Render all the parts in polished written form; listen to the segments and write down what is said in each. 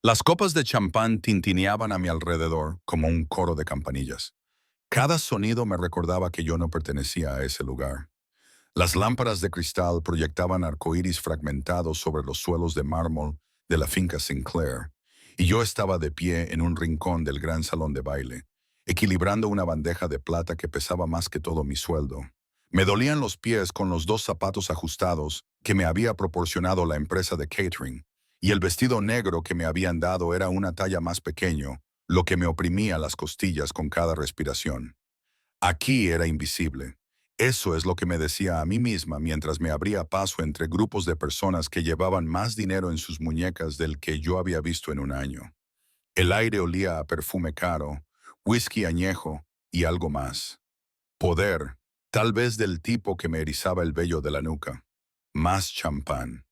Las copas de champán tintineaban a mi alrededor como un coro de campanillas. Cada sonido me recordaba que yo no pertenecía a ese lugar. Las lámparas de cristal proyectaban arcoíris fragmentados sobre los suelos de mármol de la finca Sinclair, y yo estaba de pie en un rincón del gran salón de baile, equilibrando una bandeja de plata que pesaba más que todo mi sueldo. Me dolían los pies con los dos zapatos ajustados que me había proporcionado la empresa de catering, y el vestido negro que me habían dado era una talla más pequeño, lo que me oprimía las costillas con cada respiración. Aquí era invisible. Eso es lo que me decía a mí misma mientras me abría paso entre grupos de personas que llevaban más dinero en sus muñecas del que yo había visto en un año. El aire olía a perfume caro, whisky añejo y algo más. Poder, tal vez del tipo que me erizaba el vello de la nuca. Más champán.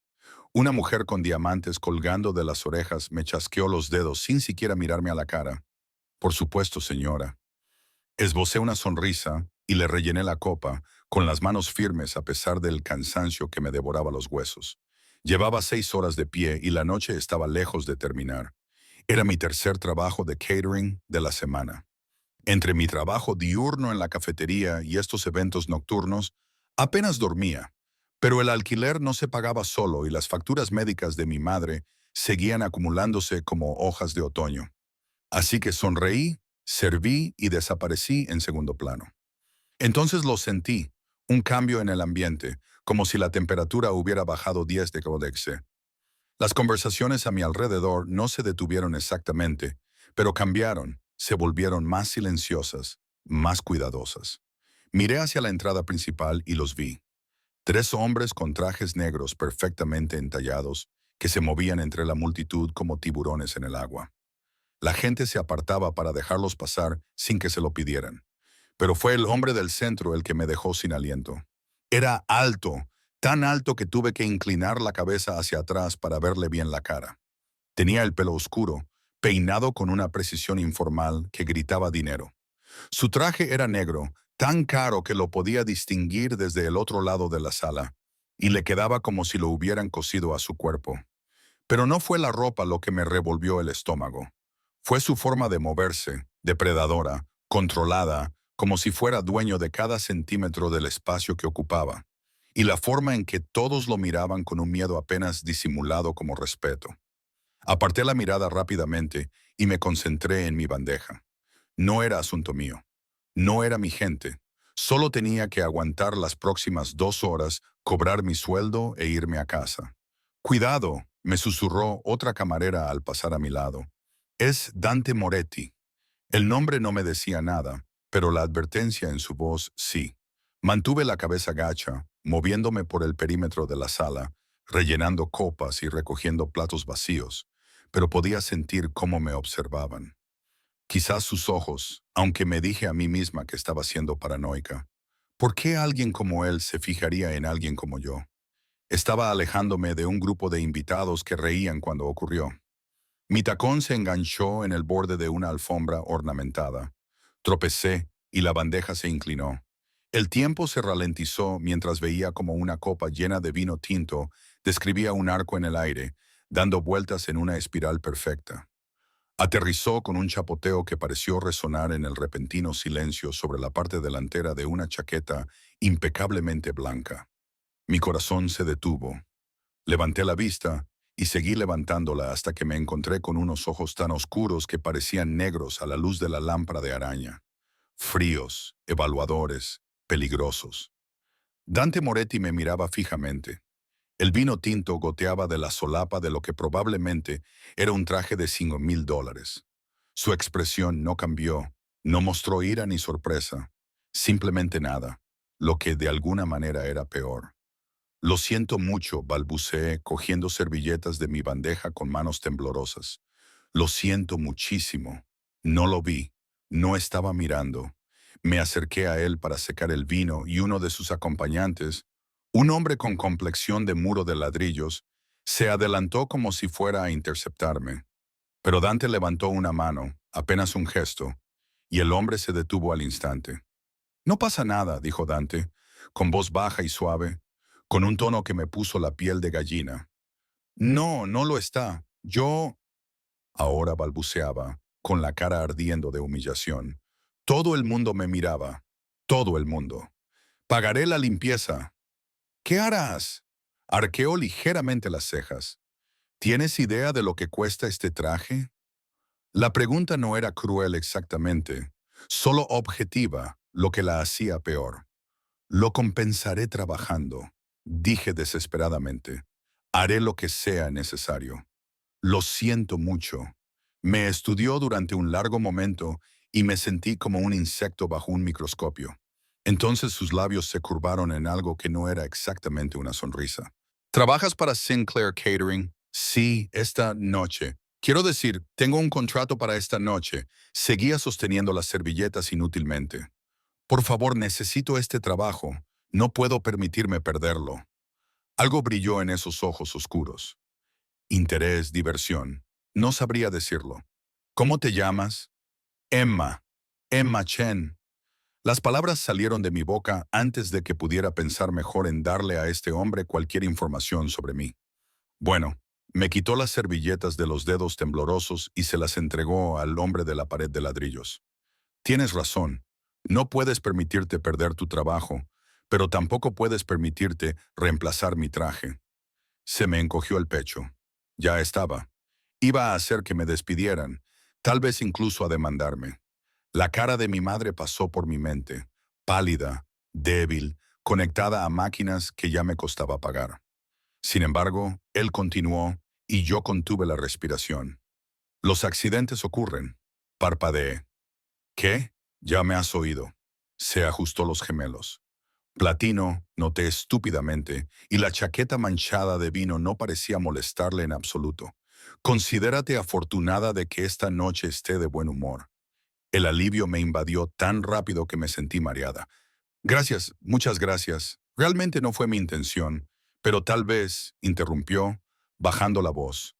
Una mujer con diamantes colgando de las orejas me chasqueó los dedos sin siquiera mirarme a la cara. Por supuesto, señora. Esbocé una sonrisa y le rellené la copa, con las manos firmes a pesar del cansancio que me devoraba los huesos. Llevaba 6 horas de pie y la noche estaba lejos de terminar. Era mi tercer trabajo de catering de la semana. Entre mi trabajo diurno en la cafetería y estos eventos nocturnos, apenas dormía. Pero el alquiler no se pagaba solo y las facturas médicas de mi madre seguían acumulándose como hojas de otoño. Así que sonreí, serví y desaparecí en segundo plano. Entonces lo sentí, un cambio en el ambiente, como si la temperatura hubiera bajado 10 de Codexe. Las conversaciones a mi alrededor no se detuvieron exactamente, pero cambiaron, se volvieron más silenciosas, más cuidadosas. Miré hacia la entrada principal y los vi. 3 hombres con trajes negros perfectamente entallados que se movían entre la multitud como tiburones en el agua. La gente se apartaba para dejarlos pasar sin que se lo pidieran. Pero fue el hombre del centro el que me dejó sin aliento. Era alto, tan alto que tuve que inclinar la cabeza hacia atrás para verle bien la cara. Tenía el pelo oscuro, peinado con una precisión informal que gritaba dinero. Su traje era negro, tan caro que lo podía distinguir desde el otro lado de la sala, y le quedaba como si lo hubieran cosido a su cuerpo. Pero no fue la ropa lo que me revolvió el estómago. Fue su forma de moverse, depredadora, controlada, como si fuera dueño de cada centímetro del espacio que ocupaba, y la forma en que todos lo miraban con un miedo apenas disimulado como respeto. Aparté la mirada rápidamente y me concentré en mi bandeja. No era asunto mío. No era mi gente. Solo tenía que aguantar las próximas 2 horas, cobrar mi sueldo e irme a casa. Cuidado, me susurró otra camarera al pasar a mi lado. Es Dante Moretti. El nombre no me decía nada, pero la advertencia en su voz sí. Mantuve la cabeza gacha, moviéndome por el perímetro de la sala, rellenando copas y recogiendo platos vacíos, pero podía sentir cómo me observaban. Quizás sus ojos, aunque me dije a mí misma que estaba siendo paranoica. ¿Por qué alguien como él se fijaría en alguien como yo? Estaba alejándome de un grupo de invitados que reían cuando ocurrió. Mi tacón se enganchó en el borde de una alfombra ornamentada. Tropecé y la bandeja se inclinó. El tiempo se ralentizó mientras veía como una copa llena de vino tinto describía un arco en el aire, dando vueltas en una espiral perfecta. Aterrizó con un chapoteo que pareció resonar en el repentino silencio sobre la parte delantera de una chaqueta impecablemente blanca. Mi corazón se detuvo. Levanté la vista y seguí levantándola hasta que me encontré con unos ojos tan oscuros que parecían negros a la luz de la lámpara de araña. Fríos, evaluadores, peligrosos. Dante Moretti me miraba fijamente. El vino tinto goteaba de la solapa de lo que probablemente era un traje de $5,000. Su expresión no cambió, no mostró ira ni sorpresa, simplemente nada, lo que de alguna manera era peor. Lo siento mucho, balbuceé, cogiendo servilletas de mi bandeja con manos temblorosas. Lo siento muchísimo. No lo vi. No estaba mirando. Me acerqué a él para secar el vino y uno de sus acompañantes, un hombre con complexión de muro de ladrillos, se adelantó como si fuera a interceptarme. Pero Dante levantó una mano, apenas un gesto, y el hombre se detuvo al instante. No pasa nada, dijo Dante, con voz baja y suave, con un tono que me puso la piel de gallina. No, no lo está. Yo... Ahora balbuceaba, con la cara ardiendo de humillación. Todo el mundo me miraba. Todo el mundo. Pagaré la limpieza. ¿Qué harás? Arqueó ligeramente las cejas. ¿Tienes idea de lo que cuesta este traje? La pregunta no era cruel exactamente, solo objetiva, lo que la hacía peor. Lo compensaré trabajando, dije desesperadamente. Haré lo que sea necesario. Lo siento mucho. Me estudió durante un largo momento y me sentí como un insecto bajo un microscopio. Entonces sus labios se curvaron en algo que no era exactamente una sonrisa. ¿Trabajas para Sinclair Catering? Sí, esta noche. Quiero decir, tengo un contrato para esta noche. Seguía sosteniendo las servilletas inútilmente. Por favor, necesito este trabajo. No puedo permitirme perderlo. Algo brilló en esos ojos oscuros. Interés, diversión. No sabría decirlo. ¿Cómo te llamas? Emma. Emma Chen. Las palabras salieron de mi boca antes de que pudiera pensar mejor en darle a este hombre cualquier información sobre mí. Bueno, me quitó las servilletas de los dedos temblorosos y se las entregó al hombre de la pared de ladrillos. Tienes razón. No puedes permitirte perder tu trabajo, pero tampoco puedes permitirte reemplazar mi traje. Se me encogió el pecho. Ya estaba. Iba a hacer que me despidieran, tal vez incluso a demandarme. La cara de mi madre pasó por mi mente, pálida, débil, conectada a máquinas que ya me costaba pagar. Sin embargo, él continuó y yo contuve la respiración. Los accidentes ocurren. Parpadeé. ¿Qué? Ya me has oído. Se ajustó los gemelos. Platino, noté estúpidamente, y la chaqueta manchada de vino no parecía molestarle en absoluto. Considérate afortunada de que esta noche esté de buen humor. El alivio me invadió tan rápido que me sentí mareada. Gracias, muchas gracias. Realmente no fue mi intención, pero tal vez, interrumpió, bajando la voz.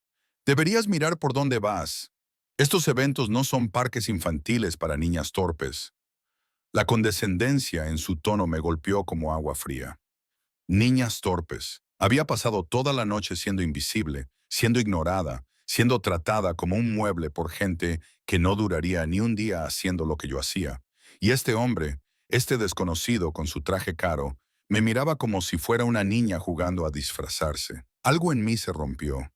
Deberías mirar por dónde vas. Estos eventos no son parques infantiles para niñas torpes. La condescendencia en su tono me golpeó como agua fría. Niñas torpes. Había pasado toda la noche siendo invisible, siendo ignorada, siendo tratada como un mueble por gente que no duraría ni un día haciendo lo que yo hacía. Y este hombre, este desconocido con su traje caro, me miraba como si fuera una niña jugando a disfrazarse. Algo en mí se rompió.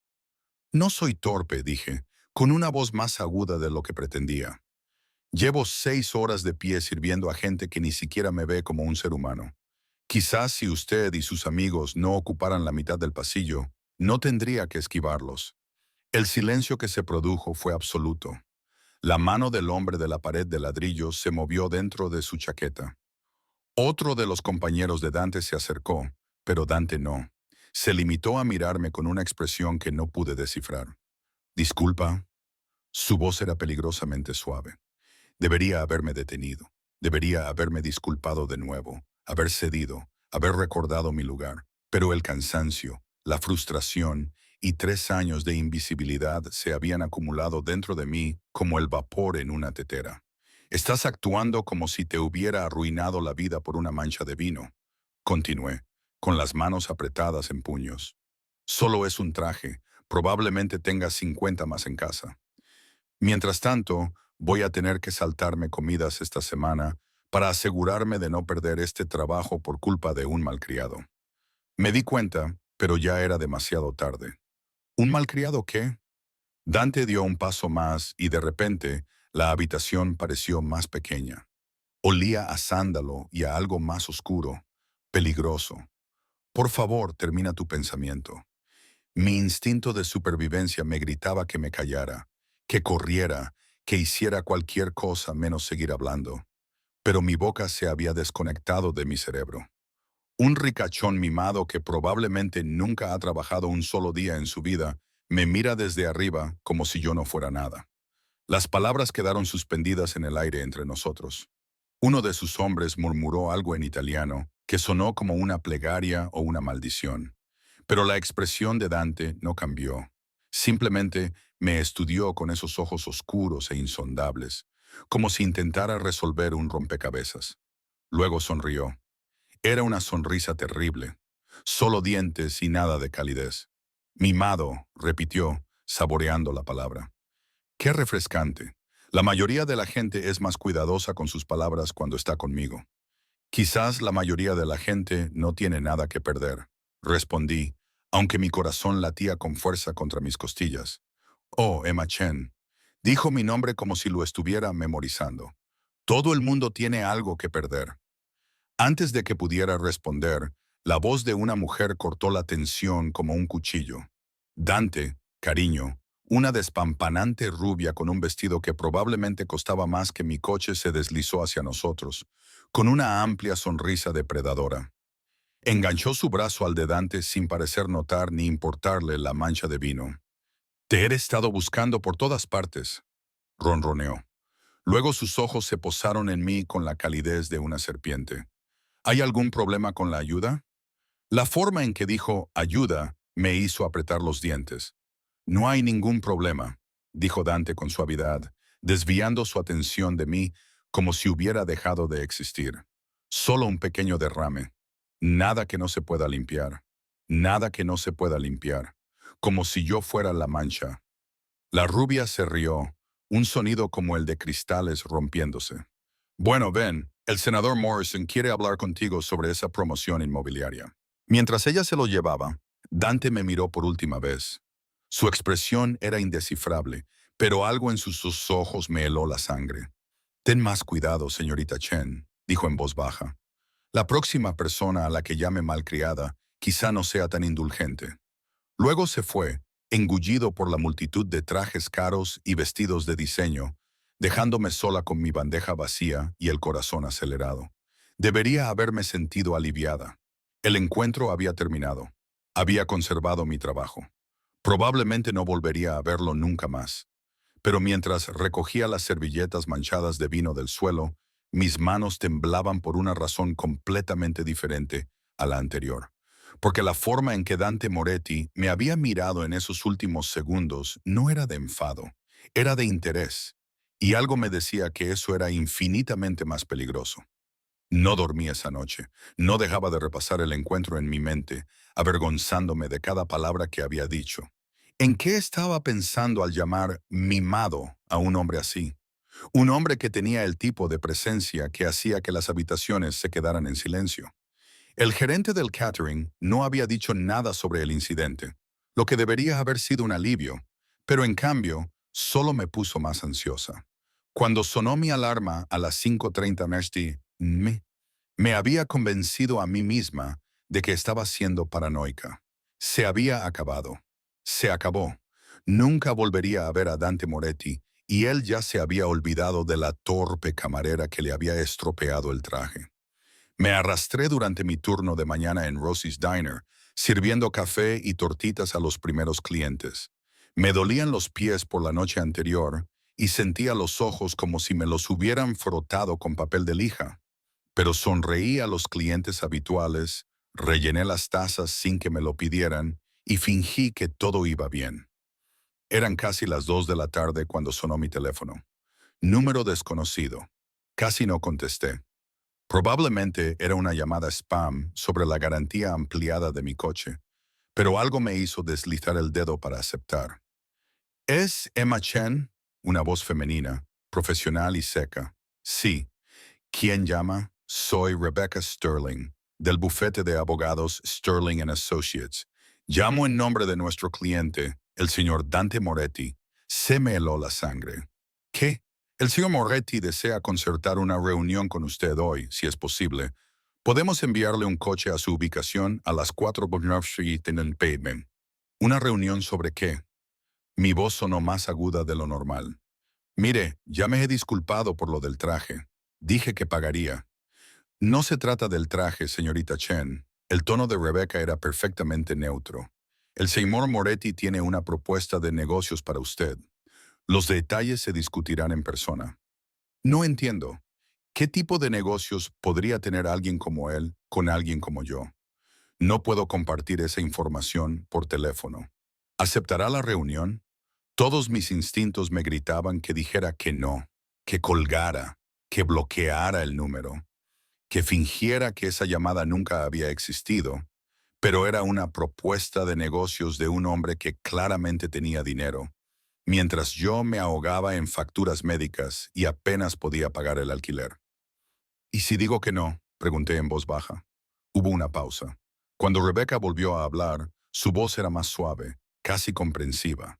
No soy torpe, dije, con una voz más aguda de lo que pretendía. Llevo 6 horas de pie sirviendo a gente que ni siquiera me ve como un ser humano. Quizás si usted y sus amigos no ocuparan la mitad del pasillo, no tendría que esquivarlos. El silencio que se produjo fue absoluto. La mano del hombre de la pared de ladrillos se movió dentro de su chaqueta. Otro de los compañeros de Dante se acercó, pero Dante no. Se limitó a mirarme con una expresión que no pude descifrar. Disculpa. Su voz era peligrosamente suave. Debería haberme detenido. Debería haberme disculpado de nuevo, haber cedido, haber recordado mi lugar. Pero el cansancio, la frustración y 3 años de invisibilidad se habían acumulado dentro de mí como el vapor en una tetera. Estás actuando como si te hubiera arruinado la vida por una mancha de vino. Continué, con las manos apretadas en puños. Solo es un traje. Probablemente tengas 50 más en casa. Mientras tanto, voy a tener que saltarme comidas esta semana para asegurarme de no perder este trabajo por culpa de un malcriado. Me di cuenta, pero ya era demasiado tarde. ¿Un malcriado qué? Dante dio un paso más y de repente la habitación pareció más pequeña. Olía a sándalo y a algo más oscuro, peligroso. Por favor, termina tu pensamiento. Mi instinto de supervivencia me gritaba que me callara, que corriera, que hiciera cualquier cosa menos seguir hablando. Pero mi boca se había desconectado de mi cerebro. Un ricachón mimado que probablemente nunca ha trabajado un solo día en su vida me mira desde arriba como si yo no fuera nada. Las palabras quedaron suspendidas en el aire entre nosotros. Uno de sus hombres murmuró algo en italiano que sonó como una plegaria o una maldición. Pero la expresión de Dante no cambió. Simplemente me estudió con esos ojos oscuros e insondables, como si intentara resolver un rompecabezas. Luego sonrió. Era una sonrisa terrible. Solo dientes y nada de calidez. Mimado, repitió, saboreando la palabra. Qué refrescante. La mayoría de la gente es más cuidadosa con sus palabras cuando está conmigo. Quizás la mayoría de la gente no tiene nada que perder, respondí, aunque mi corazón latía con fuerza contra mis costillas. Oh, Emma Chen. Dijo mi nombre como si lo estuviera memorizando. Todo el mundo tiene algo que perder. Antes de que pudiera responder, la voz de una mujer cortó la tensión como un cuchillo. Dante, cariño, una despampanante rubia con un vestido que probablemente costaba más que mi coche se deslizó hacia nosotros, con una amplia sonrisa depredadora. Enganchó su brazo al de Dante sin parecer notar ni importarle la mancha de vino. Te he estado buscando por todas partes, ronroneó. Luego sus ojos se posaron en mí con la calidez de una serpiente. ¿Hay algún problema con la ayuda? La forma en que dijo ayuda me hizo apretar los dientes. No hay ningún problema, dijo Dante con suavidad, desviando su atención de mí como si hubiera dejado de existir. Solo un pequeño derrame. Nada que no se pueda limpiar. Nada que no se pueda limpiar. Como si yo fuera la mancha. La rubia se rió, un sonido como el de cristales rompiéndose. Bueno, ven, el senador Morrison quiere hablar contigo sobre esa promoción inmobiliaria. Mientras ella se lo llevaba, Dante me miró por última vez. Su expresión era indescifrable, pero algo en sus ojos me heló la sangre. Ten más cuidado, señorita Chen, dijo en voz baja. La próxima persona a la que llame malcriada quizá no sea tan indulgente. Luego se fue, engullido por la multitud de trajes caros y vestidos de diseño, dejándome sola con mi bandeja vacía y el corazón acelerado. Debería haberme sentido aliviada. El encuentro había terminado. Había conservado mi trabajo. Probablemente no volvería a verlo nunca más. Pero mientras recogía las servilletas manchadas de vino del suelo, mis manos temblaban por una razón completamente diferente a la anterior. Porque la forma en que Dante Moretti me había mirado en esos últimos segundos no era de enfado, era de interés. Y algo me decía que eso era infinitamente más peligroso. No dormí esa noche, no dejaba de repasar el encuentro en mi mente, avergonzándome de cada palabra que había dicho. ¿En qué estaba pensando al llamar mimado a un hombre así? Un hombre que tenía el tipo de presencia que hacía que las habitaciones se quedaran en silencio. El gerente del catering no había dicho nada sobre el incidente, lo que debería haber sido un alivio, pero en cambio, solo me puso más ansiosa. Cuando sonó mi alarma a las 5:30 me había convencido a mí misma de que estaba siendo paranoica. Se había acabado. Se acabó. Nunca volvería a ver a Dante Moretti y él ya se había olvidado de la torpe camarera que le había estropeado el traje. Me arrastré durante mi turno de mañana en Rosie's Diner, sirviendo café y tortitas a los primeros clientes. Me dolían los pies por la noche anterior y sentía los ojos como si me los hubieran frotado con papel de lija. Pero sonreí a los clientes habituales, rellené las tazas sin que me lo pidieran y fingí que todo iba bien. Eran casi las 2 de la tarde cuando sonó mi teléfono. Número desconocido. Casi no contesté. Probablemente era una llamada spam sobre la garantía ampliada de mi coche, pero algo me hizo deslizar el dedo para aceptar. ¿Es Emma Chen? Una voz femenina, profesional y seca. Sí. ¿Quién llama? Soy Rebecca Sterling, del bufete de abogados Sterling Associates. Llamo en nombre de nuestro cliente, el señor Dante Moretti. Se me heló la sangre. ¿Qué? El señor Moretti desea concertar una reunión con usted hoy, si es posible. Podemos enviarle un coche a su ubicación a las 4 Burnett Street en el Pavement. ¿Una reunión sobre qué? Mi voz sonó más aguda de lo normal. Mire, ya me he disculpado por lo del traje. Dije que pagaría. No se trata del traje, señorita Chen. El tono de Rebecca era perfectamente neutro. El señor Moretti tiene una propuesta de negocios para usted. Los detalles se discutirán en persona. No entiendo. ¿Qué tipo de negocios podría tener alguien como él con alguien como yo? No puedo compartir esa información por teléfono. ¿Aceptará la reunión? Todos mis instintos me gritaban que dijera que no, que colgara, que bloqueara el número, que fingiera que esa llamada nunca había existido, pero era una propuesta de negocios de un hombre que claramente tenía dinero. mientras yo me ahogaba en facturas médicas y apenas podía pagar el alquiler. ¿Y si digo que no?, pregunté en voz baja. Hubo una pausa. Cuando Rebecca volvió a hablar, su voz era más suave, casi comprensiva.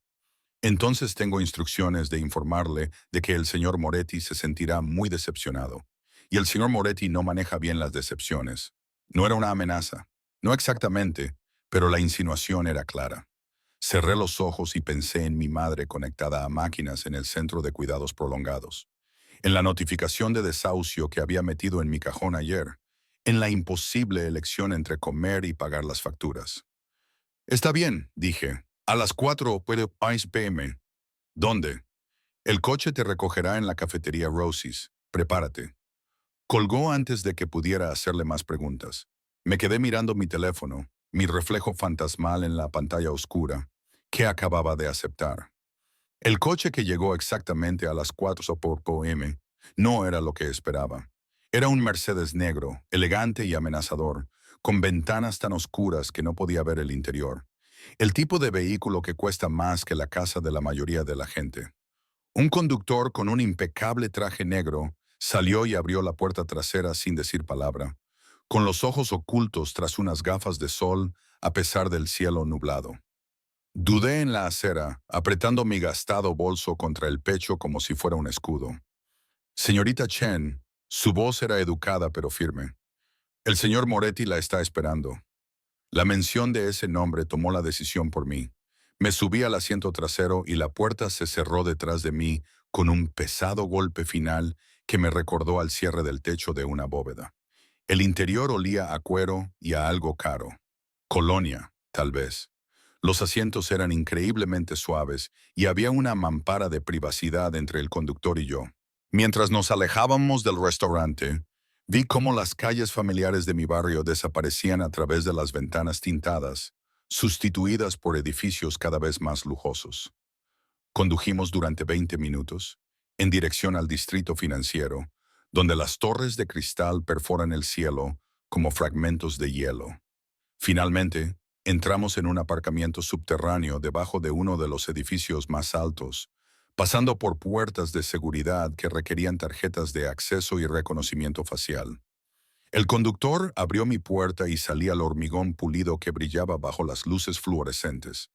Entonces tengo instrucciones de informarle de que el señor Moretti se sentirá muy decepcionado. Y el señor Moretti no maneja bien las decepciones. No era una amenaza. No exactamente, pero la insinuación era clara. Cerré los ojos y pensé en mi madre conectada a máquinas en el centro de cuidados prolongados, en la notificación de desahucio que había metido en mi cajón ayer, en la imposible elección entre comer y pagar las facturas. Está bien, dije. A las 4 puede p.m. ¿Dónde? El coche te recogerá en la cafetería Rosie's. Prepárate. Colgó antes de que pudiera hacerle más preguntas. Me quedé mirando mi teléfono, mi reflejo fantasmal en la pantalla oscura, que acababa de aceptar. El coche que llegó exactamente a las 4 p.m. no era lo que esperaba. Era un Mercedes negro, elegante y amenazador, con ventanas tan oscuras que no podía ver el interior. El tipo de vehículo que cuesta más que la casa de la mayoría de la gente. Un conductor con un impecable traje negro salió y abrió la puerta trasera sin decir palabra, con los ojos ocultos tras unas gafas de sol a pesar del cielo nublado. Dudé en la acera, apretando mi gastado bolso contra el pecho como si fuera un escudo. Señorita Chen, su voz era educada pero firme. El señor Moretti la está esperando. La mención de ese nombre tomó la decisión por mí. Me subí al asiento trasero y la puerta se cerró detrás de mí con un pesado golpe final que me recordó al cierre del techo de una bóveda. El interior olía a cuero y a algo caro. Colonia, tal vez. Los asientos eran increíblemente suaves y había una mampara de privacidad entre el conductor y yo. Mientras nos alejábamos del restaurante, vi cómo las calles familiares de mi barrio desaparecían a través de las ventanas tintadas, sustituidas por edificios cada vez más lujosos. Condujimos durante 20 minutos, en dirección al distrito financiero, donde las torres de cristal perforan el cielo como fragmentos de hielo. Finalmente, entramos en un aparcamiento subterráneo debajo de uno de los edificios más altos, pasando por puertas de seguridad que requerían tarjetas de acceso y reconocimiento facial. El conductor abrió mi puerta y salí al hormigón pulido que brillaba bajo las luces fluorescentes.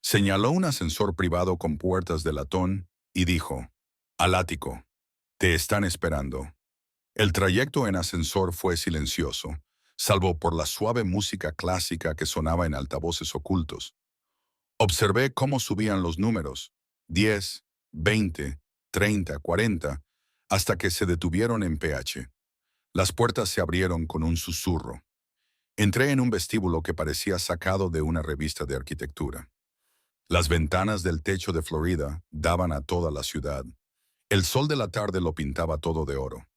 Señaló un ascensor privado con puertas de latón y dijo: «Al ático. Te están esperando». El trayecto en ascensor fue silencioso, salvo por la suave música clásica que sonaba en altavoces ocultos. Observé cómo subían los números, 10, 20, 30, 40, hasta que se detuvieron en PH. Las puertas se abrieron con un susurro. Entré en un vestíbulo que parecía sacado de una revista de arquitectura. Las ventanas del techo de Florida daban a toda la ciudad. El sol de la tarde lo pintaba todo de oro.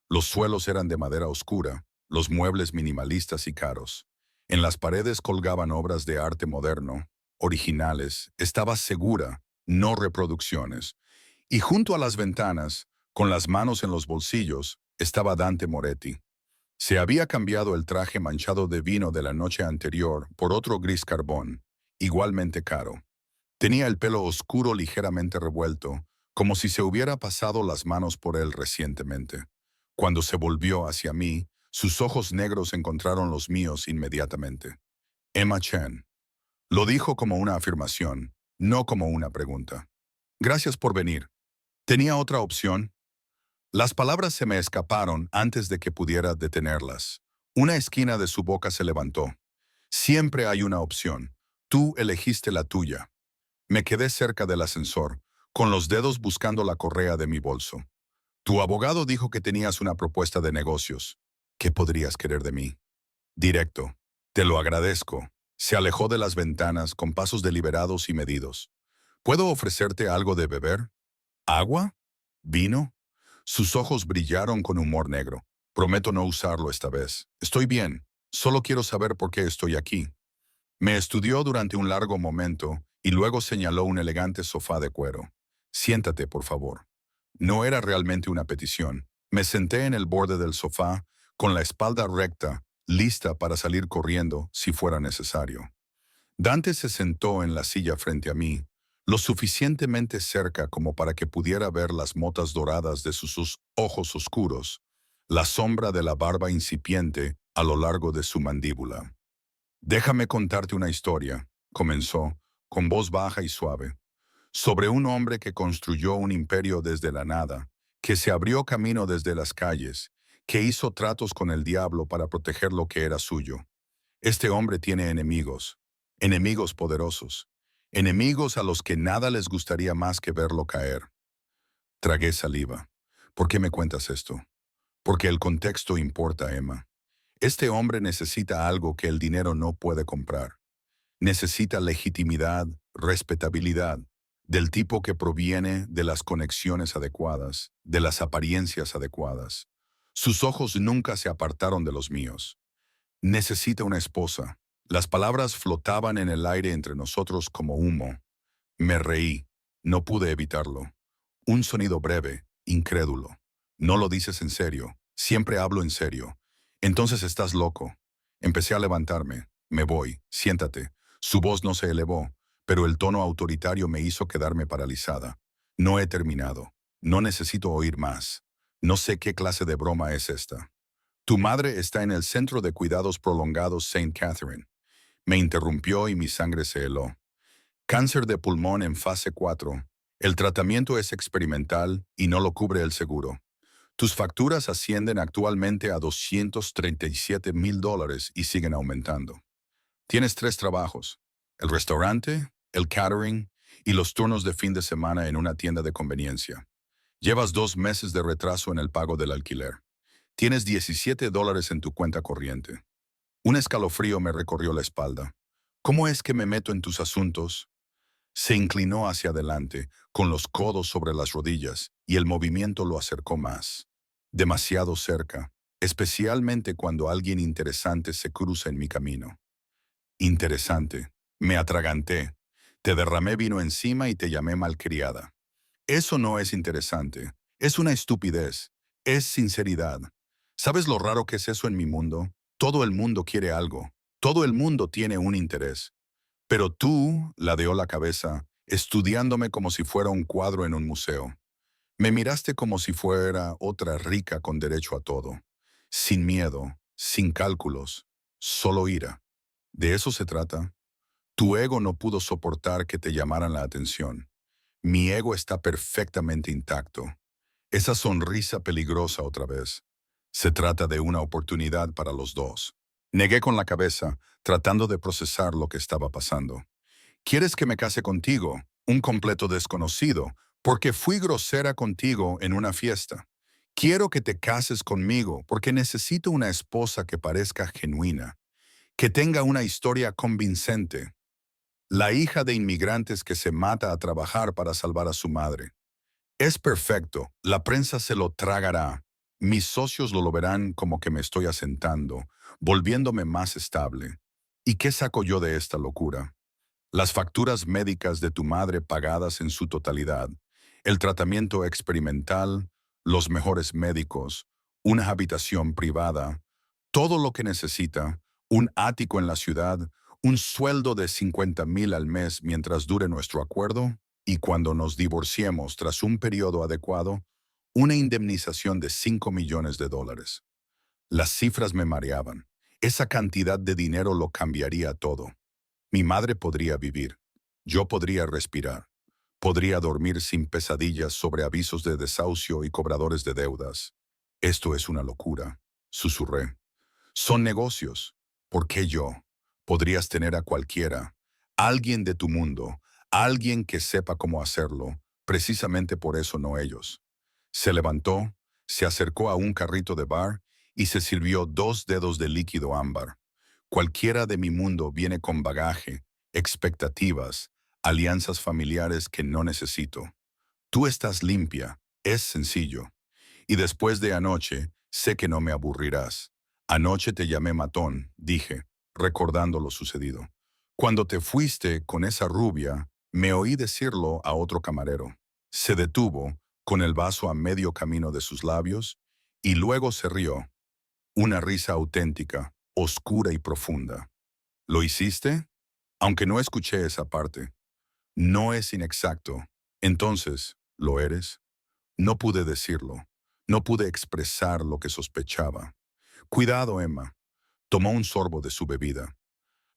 Los suelos eran de madera oscura, los muebles minimalistas y caros. En las paredes colgaban obras de arte moderno, originales, estaba segura, no reproducciones. Y junto a las ventanas, con las manos en los bolsillos, estaba Dante Moretti. Se había cambiado el traje manchado de vino de la noche anterior por otro gris carbón, igualmente caro. Tenía el pelo oscuro ligeramente revuelto, como si se hubiera pasado las manos por él recientemente. Cuando se volvió hacia mí, sus ojos negros encontraron los míos inmediatamente. Emma Chen. Lo dijo como una afirmación, no como una pregunta. Gracias por venir. ¿Tenía otra opción? Las palabras se me escaparon antes de que pudiera detenerlas. Una esquina de su boca se levantó. Siempre hay una opción. Tú elegiste la tuya. Me quedé cerca del ascensor, con los dedos buscando la correa de mi bolso. Tu abogado dijo que tenías una propuesta de negocios. ¿Qué podrías querer de mí? Directo. Te lo agradezco. Se alejó de las ventanas con pasos deliberados y medidos. ¿Puedo ofrecerte algo de beber? ¿Agua? ¿Vino? Sus ojos brillaron con humor negro. Prometo no usarlo esta vez. Estoy bien. Solo quiero saber por qué estoy aquí. Me estudió durante un largo momento y luego señaló un elegante sofá de cuero. Siéntate, por favor. No era realmente una petición. Me senté en el borde del sofá, con la espalda recta, lista para salir corriendo si fuera necesario. Dante se sentó en la silla frente a mí, lo suficientemente cerca como para que pudiera ver las motas doradas de sus ojos oscuros, la sombra de la barba incipiente a lo largo de su mandíbula. Déjame contarte una historia, comenzó, con voz baja y suave, sobre un hombre que construyó un imperio desde la nada, que se abrió camino desde las calles, que hizo tratos con el diablo para proteger lo que era suyo. Este hombre tiene enemigos, enemigos poderosos, enemigos a los que nada les gustaría más que verlo caer. Tragué saliva. ¿Por qué me cuentas esto? Porque el contexto importa, Emma. Este hombre necesita algo que el dinero no puede comprar. Necesita legitimidad, respetabilidad, del tipo que proviene de las conexiones adecuadas, de las apariencias adecuadas. Sus ojos nunca se apartaron de los míos. Necesita una esposa. Las palabras flotaban en el aire entre nosotros como humo. Me reí. No pude evitarlo. Un sonido breve, incrédulo. No lo dices en serio. Siempre hablo en serio. Entonces estás loco. Empecé a levantarme. Me voy. Siéntate. Su voz no se elevó, pero el tono autoritario me hizo quedarme paralizada. No he terminado. No necesito oír más. No sé qué clase de broma es esta. Tu madre está en el Centro de Cuidados Prolongados Saint Catherine. Me interrumpió y mi sangre se heló. Cáncer de pulmón en fase 4. El tratamiento es experimental y no lo cubre el seguro. Tus facturas ascienden actualmente a $237,000 y siguen aumentando. Tienes 3 trabajos: el restaurante, el catering y los turnos de fin de semana en una tienda de conveniencia. Llevas 2 meses de retraso en el pago del alquiler. Tienes $17 en tu cuenta corriente. Un escalofrío me recorrió la espalda. ¿Cómo es que me meto en tus asuntos? Se inclinó hacia adelante, con los codos sobre las rodillas, y el movimiento lo acercó más. Demasiado cerca, especialmente cuando alguien interesante se cruza en mi camino. Interesante. Me atraganté. Te derramé vino encima y te llamé malcriada. Eso no es interesante. Es una estupidez. Es sinceridad. ¿Sabes lo raro que es eso en mi mundo? Todo el mundo quiere algo. Todo el mundo tiene un interés. Pero tú, ladeó la cabeza, estudiándome como si fuera un cuadro en un museo. Me miraste como si fuera otra rica con derecho a todo. Sin miedo, sin cálculos, solo ira. ¿De eso se trata? Tu ego no pudo soportar que te llamaran la atención. Mi ego está perfectamente intacto. Esa sonrisa peligrosa otra vez. Se trata de una oportunidad para los dos. Negué con la cabeza, tratando de procesar lo que estaba pasando. ¿Quieres que me case contigo, un completo desconocido, porque fui grosera contigo en una fiesta? Quiero que te cases conmigo porque necesito una esposa que parezca genuina, que tenga una historia convincente. La hija de inmigrantes que se mata a trabajar para salvar a su madre. Es perfecto, la prensa se lo tragará. Mis socios lo verán como que me estoy asentando, volviéndome más estable. ¿Y qué saco yo de esta locura? Las facturas médicas de tu madre pagadas en su totalidad, el tratamiento experimental, los mejores médicos, una habitación privada, todo lo que necesita, un ático en la ciudad, un sueldo de 50,000 al mes mientras dure nuestro acuerdo, y cuando nos divorciemos tras un periodo adecuado, una indemnización de $5 millones. Las cifras me mareaban. Esa cantidad de dinero lo cambiaría todo. Mi madre podría vivir. Yo podría respirar. Podría dormir sin pesadillas sobre avisos de desahucio y cobradores de deudas. Esto es una locura, susurré. Son negocios. ¿Por qué yo? Podrías tener a cualquiera, alguien de tu mundo, alguien que sepa cómo hacerlo, precisamente por eso no ellos. Se levantó, se acercó a un carrito de bar y se sirvió 2 dedos de líquido ámbar. Cualquiera de mi mundo viene con bagaje, expectativas, alianzas familiares que no necesito. Tú estás limpia, es sencillo. Y después de anoche, sé que no me aburrirás. Anoche te llamé matón, dije, recordando lo sucedido. Cuando te fuiste con esa rubia, me oí decirlo a otro camarero. Se detuvo, con el vaso a medio camino de sus labios, y luego se rió. Una risa auténtica, oscura y profunda. ¿Lo hiciste? Aunque no escuché esa parte. No es inexacto. Entonces, ¿lo eres? No pude decirlo. No pude expresar lo que sospechaba. Cuidado, Emma. Tomó un sorbo de su bebida.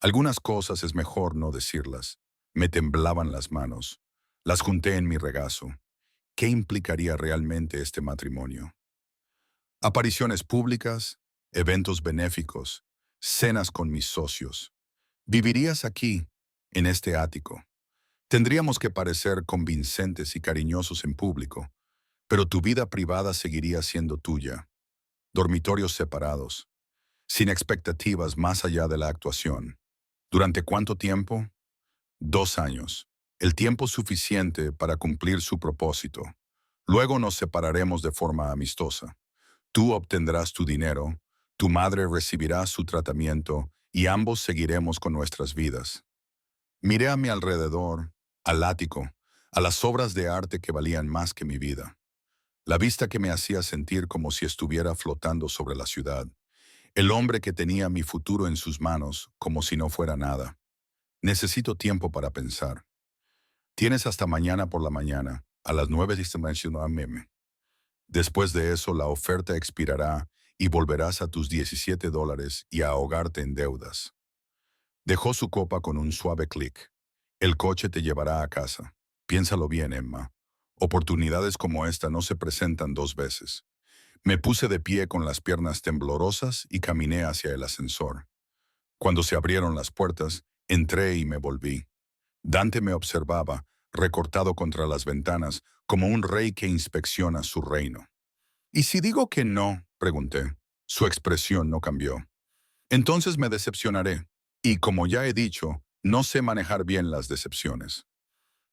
Algunas cosas es mejor no decirlas. Me temblaban las manos. Las junté en mi regazo. ¿Qué implicaría realmente este matrimonio? Apariciones públicas, eventos benéficos, cenas con mis socios. Vivirías aquí, en este ático. Tendríamos que parecer convincentes y cariñosos en público, pero tu vida privada seguiría siendo tuya. Dormitorios separados, sin expectativas más allá de la actuación. ¿Durante cuánto tiempo? 2 años. El tiempo suficiente para cumplir su propósito. Luego nos separaremos de forma amistosa. Tú obtendrás tu dinero, tu madre recibirá su tratamiento y ambos seguiremos con nuestras vidas. Miré a mi alrededor, al ático, a las obras de arte que valían más que mi vida. La vista que me hacía sentir como si estuviera flotando sobre la ciudad. El hombre que tenía mi futuro en sus manos como si no fuera nada. Necesito tiempo para pensar. Tienes hasta mañana por la mañana, a las 9 AM. Después de eso, la oferta expirará y volverás a tus $17 y a ahogarte en deudas. Dejó su copa con un suave clic. El coche te llevará a casa. Piénsalo bien, Emma. Oportunidades como esta no se presentan 2 veces. Me puse de pie con las piernas temblorosas y caminé hacia el ascensor. Cuando se abrieron las puertas, entré y me volví. Dante me observaba, recortado contra las ventanas, como un rey que inspecciona su reino. ¿Y si digo que no? Pregunté. Su expresión no cambió. Entonces me decepcionaré. Y como ya he dicho, no sé manejar bien las decepciones.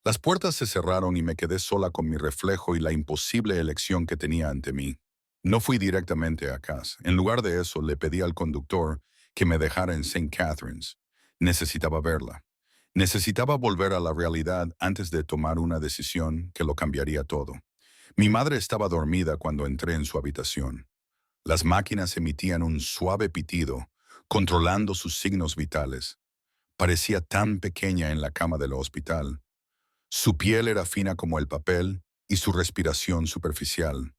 Las puertas se cerraron y me quedé sola con mi reflejo y la imposible elección que tenía ante mí. No fui directamente a casa. En lugar de eso, le pedí al conductor que me dejara en St. Catharines. Necesitaba verla. Necesitaba volver a la realidad antes de tomar una decisión que lo cambiaría todo. Mi madre estaba dormida cuando entré en su habitación. Las máquinas emitían un suave pitido, controlando sus signos vitales. Parecía tan pequeña en la cama del hospital. Su piel era fina como el papel y su respiración superficial.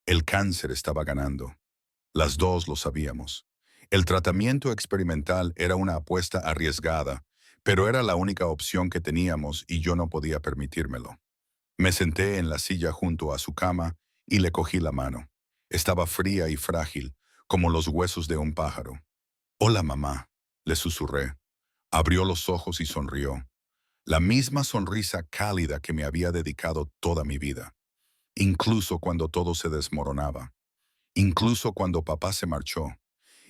El cáncer estaba ganando. Las dos lo sabíamos. El tratamiento experimental era una apuesta arriesgada, pero era la única opción que teníamos y yo no podía permitírmelo. Me senté en la silla junto a su cama y le cogí la mano. Estaba fría y frágil, como los huesos de un pájaro. «Hola, mamá», le susurré. Abrió los ojos y sonrió. La misma sonrisa cálida que me había dedicado toda mi vida. Incluso cuando todo se desmoronaba. Incluso cuando papá se marchó.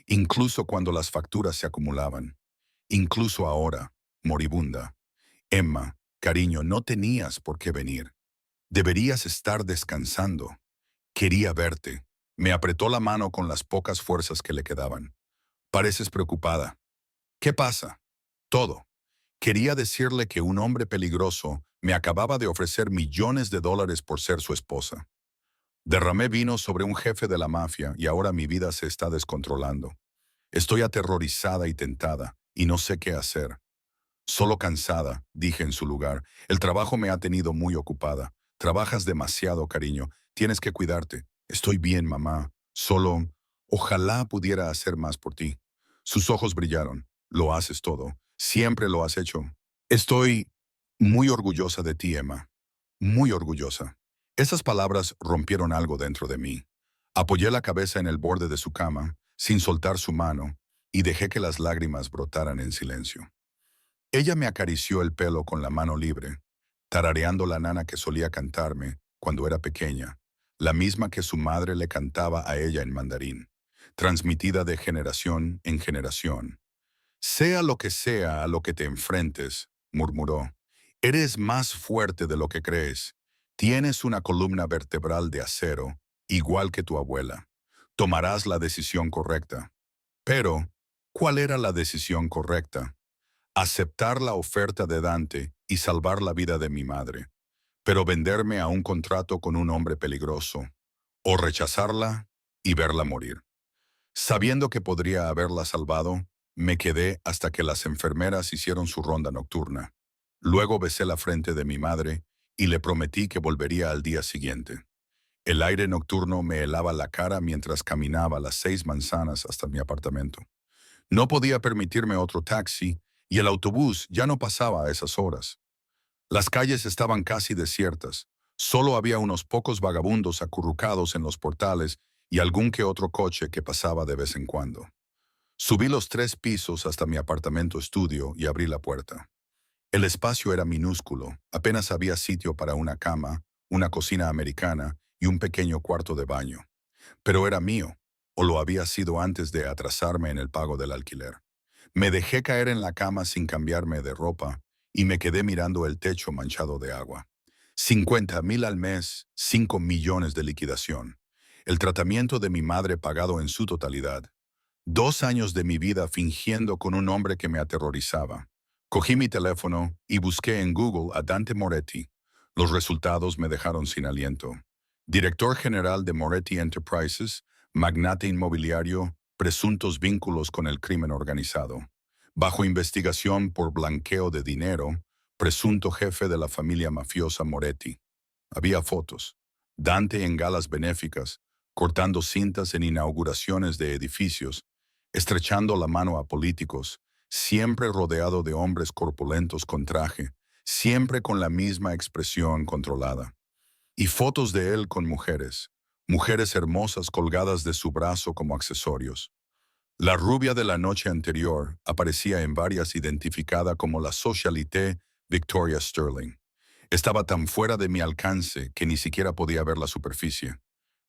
Incluso cuando las facturas se acumulaban. Incluso ahora, moribunda. Emma, cariño, no tenías por qué venir. Deberías estar descansando. Quería verte. Me apretó la mano con las pocas fuerzas que le quedaban. Pareces preocupada. ¿Qué pasa? Todo. Quería decirle que un hombre peligroso me acababa de ofrecer millones de dólares por ser su esposa. Derramé vino sobre un jefe de la mafia y ahora mi vida se está descontrolando. Estoy aterrorizada y tentada, y no sé qué hacer. Solo cansada, dije en su lugar. El trabajo me ha tenido muy ocupada. Trabajas demasiado, cariño. Tienes que cuidarte. Estoy bien, mamá. Solo, ojalá pudiera hacer más por ti. Sus ojos brillaron. Lo haces todo. Siempre lo has hecho. Estoy muy orgullosa de ti, Emma. Muy orgullosa. Esas palabras rompieron algo dentro de mí. Apoyé la cabeza en el borde de su cama, sin soltar su mano, y dejé que las lágrimas brotaran en silencio. Ella me acarició el pelo con la mano libre, tarareando la nana que solía cantarme cuando era pequeña, la misma que su madre le cantaba a ella en mandarín, transmitida de generación en generación. Sea lo que sea a lo que te enfrentes, murmuró, eres más fuerte de lo que crees. Tienes una columna vertebral de acero, igual que tu abuela. Tomarás la decisión correcta. Pero, ¿cuál era la decisión correcta? Aceptar la oferta de Dante y salvar la vida de mi madre, pero venderme a un contrato con un hombre peligroso, o rechazarla y verla morir. Sabiendo que podría haberla salvado, me quedé hasta que las enfermeras hicieron su ronda nocturna. Luego besé la frente de mi madre y le prometí que volvería al día siguiente. El aire nocturno me helaba la cara mientras caminaba las 6 manzanas hasta mi apartamento. No podía permitirme otro taxi y el autobús ya no pasaba a esas horas. Las calles estaban casi desiertas. Solo había unos pocos vagabundos acurrucados en los portales y algún que otro coche que pasaba de vez en cuando. Subí los 3 pisos hasta mi apartamento estudio y abrí la puerta. El espacio era minúsculo, apenas había sitio para una cama, una cocina americana y un pequeño cuarto de baño. Pero era mío, o lo había sido antes de atrasarme en el pago del alquiler. Me dejé caer en la cama sin cambiarme de ropa y me quedé mirando el techo manchado de agua. 50,000 al mes, 5 millones de liquidación. El tratamiento de mi madre pagado en su totalidad. 2 años de mi vida fingiendo con un hombre que me aterrorizaba. Cogí mi teléfono y busqué en Google a Dante Moretti. Los resultados me dejaron sin aliento. Director general de Moretti Enterprises, magnate inmobiliario, presuntos vínculos con el crimen organizado. Bajo investigación por blanqueo de dinero, presunto jefe de la familia mafiosa Moretti. Había fotos. Dante en galas benéficas, cortando cintas en inauguraciones de edificios, estrechando la mano a políticos, siempre rodeado de hombres corpulentos con traje, siempre con la misma expresión controlada. Y fotos de él con mujeres, mujeres hermosas colgadas de su brazo como accesorios. La rubia de la noche anterior aparecía en varias identificada como la socialité Victoria Sterling. Estaba tan fuera de mi alcance que ni siquiera podía ver la superficie.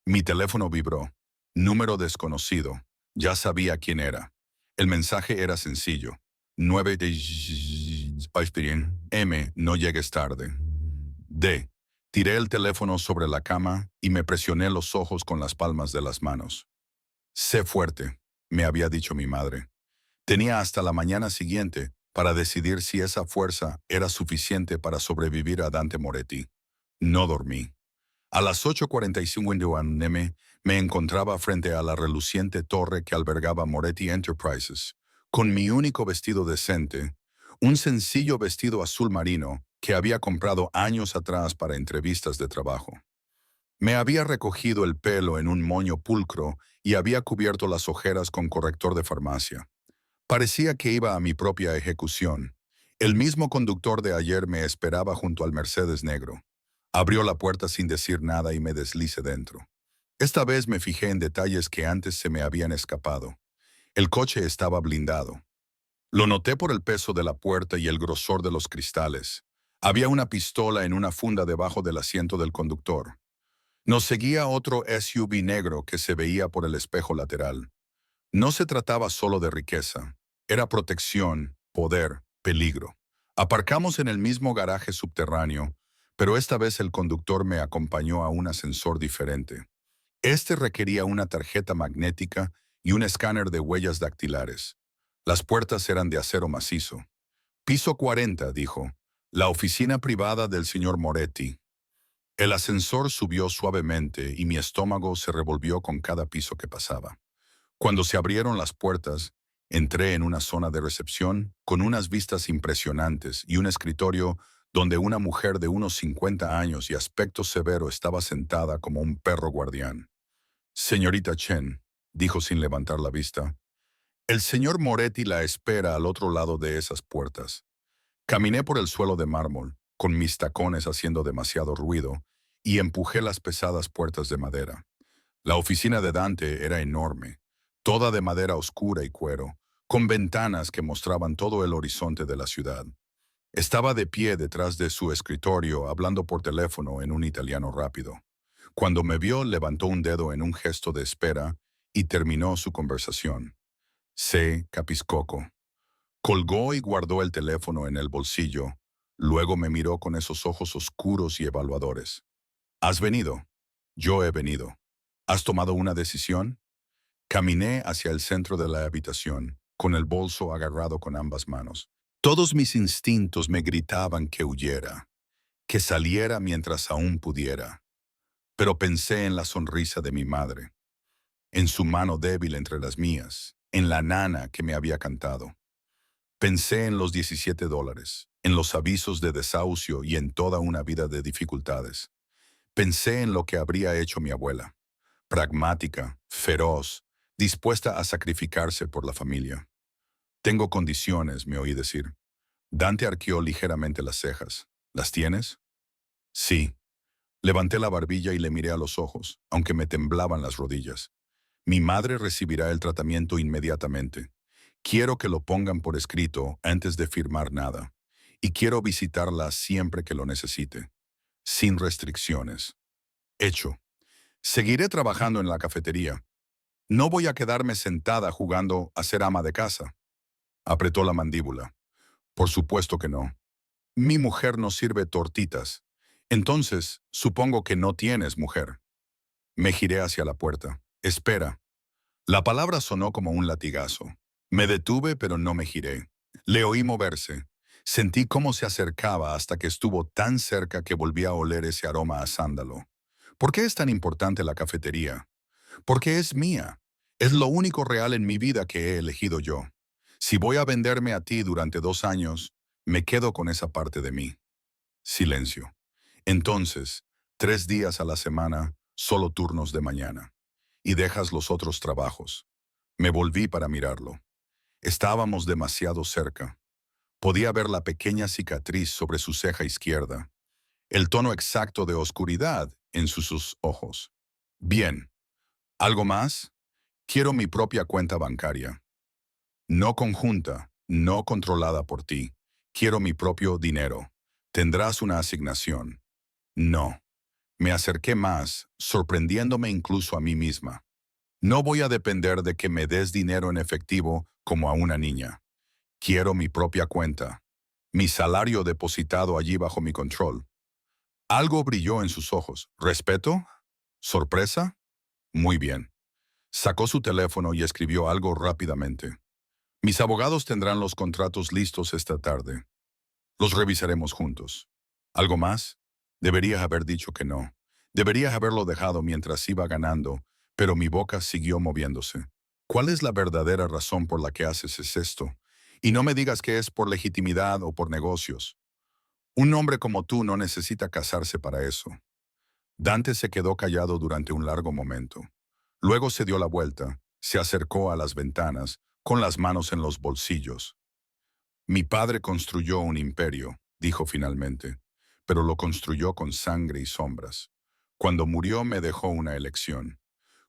Mi teléfono vibró. Número desconocido. Ya sabía quién era. El mensaje era sencillo. 9 de M, no llegues tarde. D. Tiré el teléfono sobre la cama y me presioné los ojos con las palmas de las manos. Sé fuerte, me había dicho mi madre. Tenía hasta la mañana siguiente para decidir si esa fuerza era suficiente para sobrevivir a Dante Moretti. No dormí. A las 8:45 am me encontraba frente a la reluciente torre que albergaba Moretti Enterprises, con mi único vestido decente, un sencillo vestido azul marino que había comprado años atrás para entrevistas de trabajo. Me había recogido el pelo en un moño pulcro y había cubierto las ojeras con corrector de farmacia. Parecía que iba a mi propia ejecución. El mismo conductor de ayer me esperaba junto al Mercedes negro. Abrió la puerta sin decir nada y me deslicé dentro. Esta vez me fijé en detalles que antes se me habían escapado. El coche estaba blindado. Lo noté por el peso de la puerta y el grosor de los cristales. Había una pistola en una funda debajo del asiento del conductor. Nos seguía otro SUV negro que se veía por el espejo lateral. No se trataba solo de riqueza. Era protección, poder, peligro. Aparcamos en el mismo garaje subterráneo, pero esta vez el conductor me acompañó a un ascensor diferente. Este requería una tarjeta magnética y un escáner de huellas dactilares. Las puertas eran de acero macizo. Piso 40, dijo. La oficina privada del señor Moretti. El ascensor subió suavemente y mi estómago se revolvió con cada piso que pasaba. Cuando se abrieron las puertas, entré en una zona de recepción con unas vistas impresionantes y un escritorio donde una mujer de unos 50 años y aspecto severo estaba sentada como un perro guardián. Señorita Chen, dijo sin levantar la vista, el señor Moretti la espera al otro lado de esas puertas. Caminé por el suelo de mármol, con mis tacones haciendo demasiado ruido, y empujé las pesadas puertas de madera. La oficina de Dante era enorme, toda de madera oscura y cuero, con ventanas que mostraban todo el horizonte de la ciudad. Estaba de pie detrás de su escritorio hablando por teléfono en un italiano rápido. Cuando me vio, levantó un dedo en un gesto de espera y terminó su conversación. Se capiscoco. Colgó y guardó el teléfono en el bolsillo. Luego me miró con esos ojos oscuros y evaluadores. ¿Has venido? Yo he venido. ¿Has tomado una decisión? Caminé hacia el centro de la habitación, con el bolso agarrado con ambas manos. Todos mis instintos me gritaban que huyera, que saliera mientras aún pudiera. Pero pensé en la sonrisa de mi madre, en su mano débil entre las mías, en la nana que me había cantado. Pensé en los $17, en los avisos de desahucio y en toda una vida de dificultades. Pensé en lo que habría hecho mi abuela, pragmática, feroz, dispuesta a sacrificarse por la familia. Tengo condiciones, me oí decir. Dante arqueó ligeramente las cejas. ¿Las tienes? Sí. Levanté la barbilla y le miré a los ojos, aunque me temblaban las rodillas. Mi madre recibirá el tratamiento inmediatamente. Quiero que lo pongan por escrito antes de firmar nada. Y quiero visitarla siempre que lo necesite. Sin restricciones. Hecho. Seguiré trabajando en la cafetería. No voy a quedarme sentada jugando a ser ama de casa. Apretó la mandíbula. Por supuesto que no. Mi mujer no sirve tortitas. Entonces, supongo que no tienes mujer. Me giré hacia la puerta. Espera. La palabra sonó como un latigazo. Me detuve, pero no me giré. Le oí moverse. Sentí cómo se acercaba hasta que estuvo tan cerca que volví a oler ese aroma a sándalo. ¿Por qué es tan importante la cafetería? Porque es mía. Es lo único real en mi vida que he elegido yo. Si voy a venderme a ti durante 2 años, me quedo con esa parte de mí. Silencio. Entonces, 3 días a la semana, solo turnos de mañana. Y dejas los otros trabajos. Me volví para mirarlo. Estábamos demasiado cerca. Podía ver la pequeña cicatriz sobre su ceja izquierda, el tono exacto de oscuridad en sus ojos. Bien. ¿Algo más? Quiero mi propia cuenta bancaria. No conjunta, no controlada por ti. Quiero mi propio dinero. Tendrás una asignación. No. Me acerqué más, sorprendiéndome incluso a mí misma. No voy a depender de que me des dinero en efectivo como a una niña. Quiero mi propia cuenta. Mi salario depositado allí bajo mi control. Algo brilló en sus ojos. ¿Respeto? ¿Sorpresa? Muy bien. Sacó su teléfono y escribió algo rápidamente. Mis abogados tendrán los contratos listos esta tarde. Los revisaremos juntos. ¿Algo más? Deberías haber dicho que no. Deberías haberlo dejado mientras iba ganando, pero mi boca siguió moviéndose. ¿Cuál es la verdadera razón por la que haces esto? Y no me digas que es por legitimidad o por negocios. Un hombre como tú no necesita casarse para eso. Dante se quedó callado durante un largo momento. Luego se dio la vuelta, se acercó a las ventanas, con las manos en los bolsillos. Mi padre construyó un imperio, dijo finalmente, pero lo construyó con sangre y sombras. Cuando murió me dejó una elección: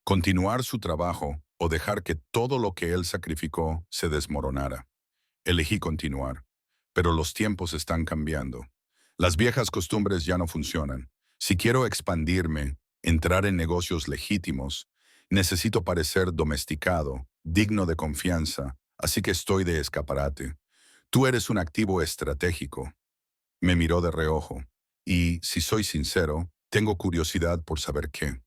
continuar su trabajo o dejar que todo lo que él sacrificó se desmoronara. Elegí continuar, pero los tiempos están cambiando. Las viejas costumbres ya no funcionan. Si quiero expandirme, entrar en negocios legítimos, necesito parecer domesticado, digno de confianza, así que estoy de escaparate. Tú eres un activo estratégico. Me miró de reojo, y, si soy sincero, tengo curiosidad por saber qué.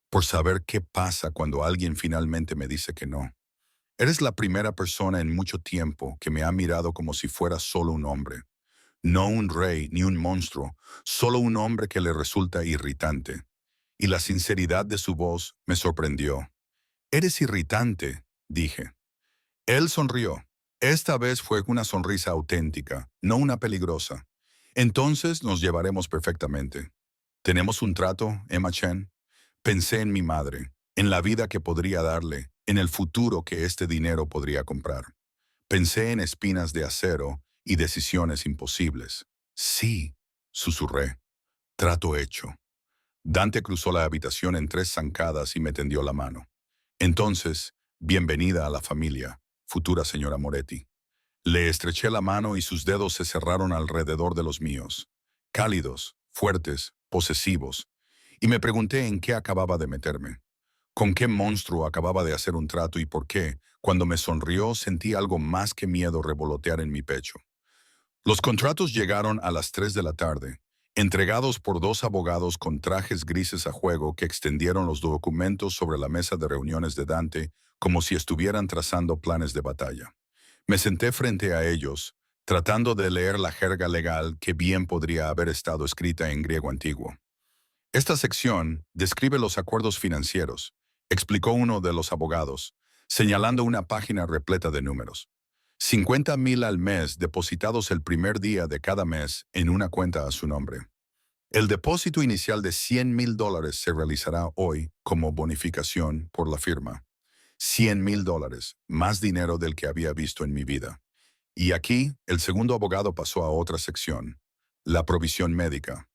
Por saber qué pasa cuando alguien finalmente me dice que no. Eres la primera persona en mucho tiempo que me ha mirado como si fuera solo un hombre. No un rey ni un monstruo, solo un hombre que le resulta irritante. Y la sinceridad de su voz me sorprendió. Eres irritante, dije. Él sonrió. Esta vez fue una sonrisa auténtica, no una peligrosa. Entonces nos llevaremos perfectamente. ¿Tenemos un trato, Emma Chen? Pensé en mi madre, en la vida que podría darle, en el futuro que este dinero podría comprar. Pensé en espinas de acero y decisiones imposibles. Sí, susurré. Trato hecho. Dante cruzó la habitación en 3 zancadas y me tendió la mano. Entonces, bienvenida a la familia, futura señora Moretti. Le estreché la mano y sus dedos se cerraron alrededor de los míos, cálidos, fuertes, posesivos, y me pregunté en qué acababa de meterme. ¿Con qué monstruo acababa de hacer un trato y por qué, cuando me sonrió, sentí algo más que miedo revolotear en mi pecho? Los contratos llegaron a las 3 de la tarde, entregados por 2 abogados con trajes grises a juego que extendieron los documentos sobre la mesa de reuniones de Dante como si estuvieran trazando planes de batalla. Me senté frente a ellos, tratando de leer la jerga legal que bien podría haber estado escrita en griego antiguo. Esta sección describe los acuerdos financieros, explicó uno de los abogados, señalando una página repleta de números. 50,000 al mes depositados el primer día de cada mes en una cuenta a su nombre. El depósito inicial de $100,000 se realizará hoy como bonificación por la firma. $100,000, más dinero del que había visto en mi vida. Y aquí, el segundo abogado pasó a otra sección, la provisión médica.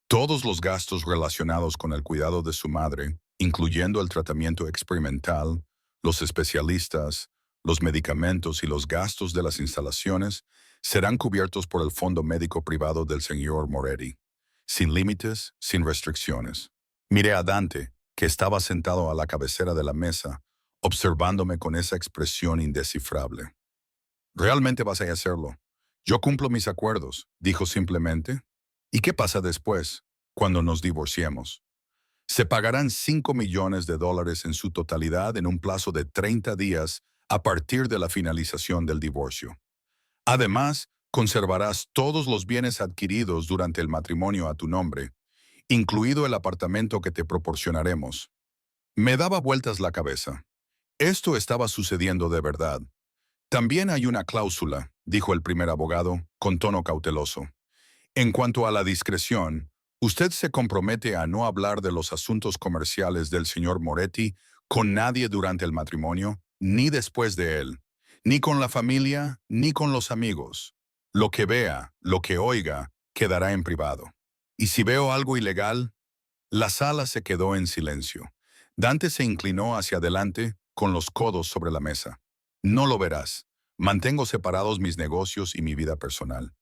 Todos los gastos relacionados con el cuidado de su madre, incluyendo el tratamiento experimental, los especialistas, los medicamentos y los gastos de las instalaciones, serán cubiertos por el fondo médico privado del señor Moretti, sin límites, sin restricciones. Miré a Dante, que estaba sentado a la cabecera de la mesa, observándome con esa expresión indescifrable. ¿Realmente vas a hacerlo? Yo cumplo mis acuerdos, dijo simplemente. ¿Y qué pasa después, cuando nos divorciemos? Se pagarán $5 millones en su totalidad en un plazo de 30 días a partir de la finalización del divorcio. Además, conservarás todos los bienes adquiridos durante el matrimonio a tu nombre, incluido el apartamento que te proporcionaremos. Me daba vueltas la cabeza. Esto estaba sucediendo de verdad. También hay una cláusula, dijo el primer abogado, con tono cauteloso. En cuanto a la discreción, usted se compromete a no hablar de los asuntos comerciales del señor Moretti con nadie durante el matrimonio, ni después de él, ni con la familia, ni con los amigos. Lo que vea, lo que oiga, quedará en privado. Y si veo algo ilegal, la sala se quedó en silencio. Dante se inclinó hacia adelante con los codos sobre la mesa. No lo verás. Mantengo separados mis negocios y mi vida personal.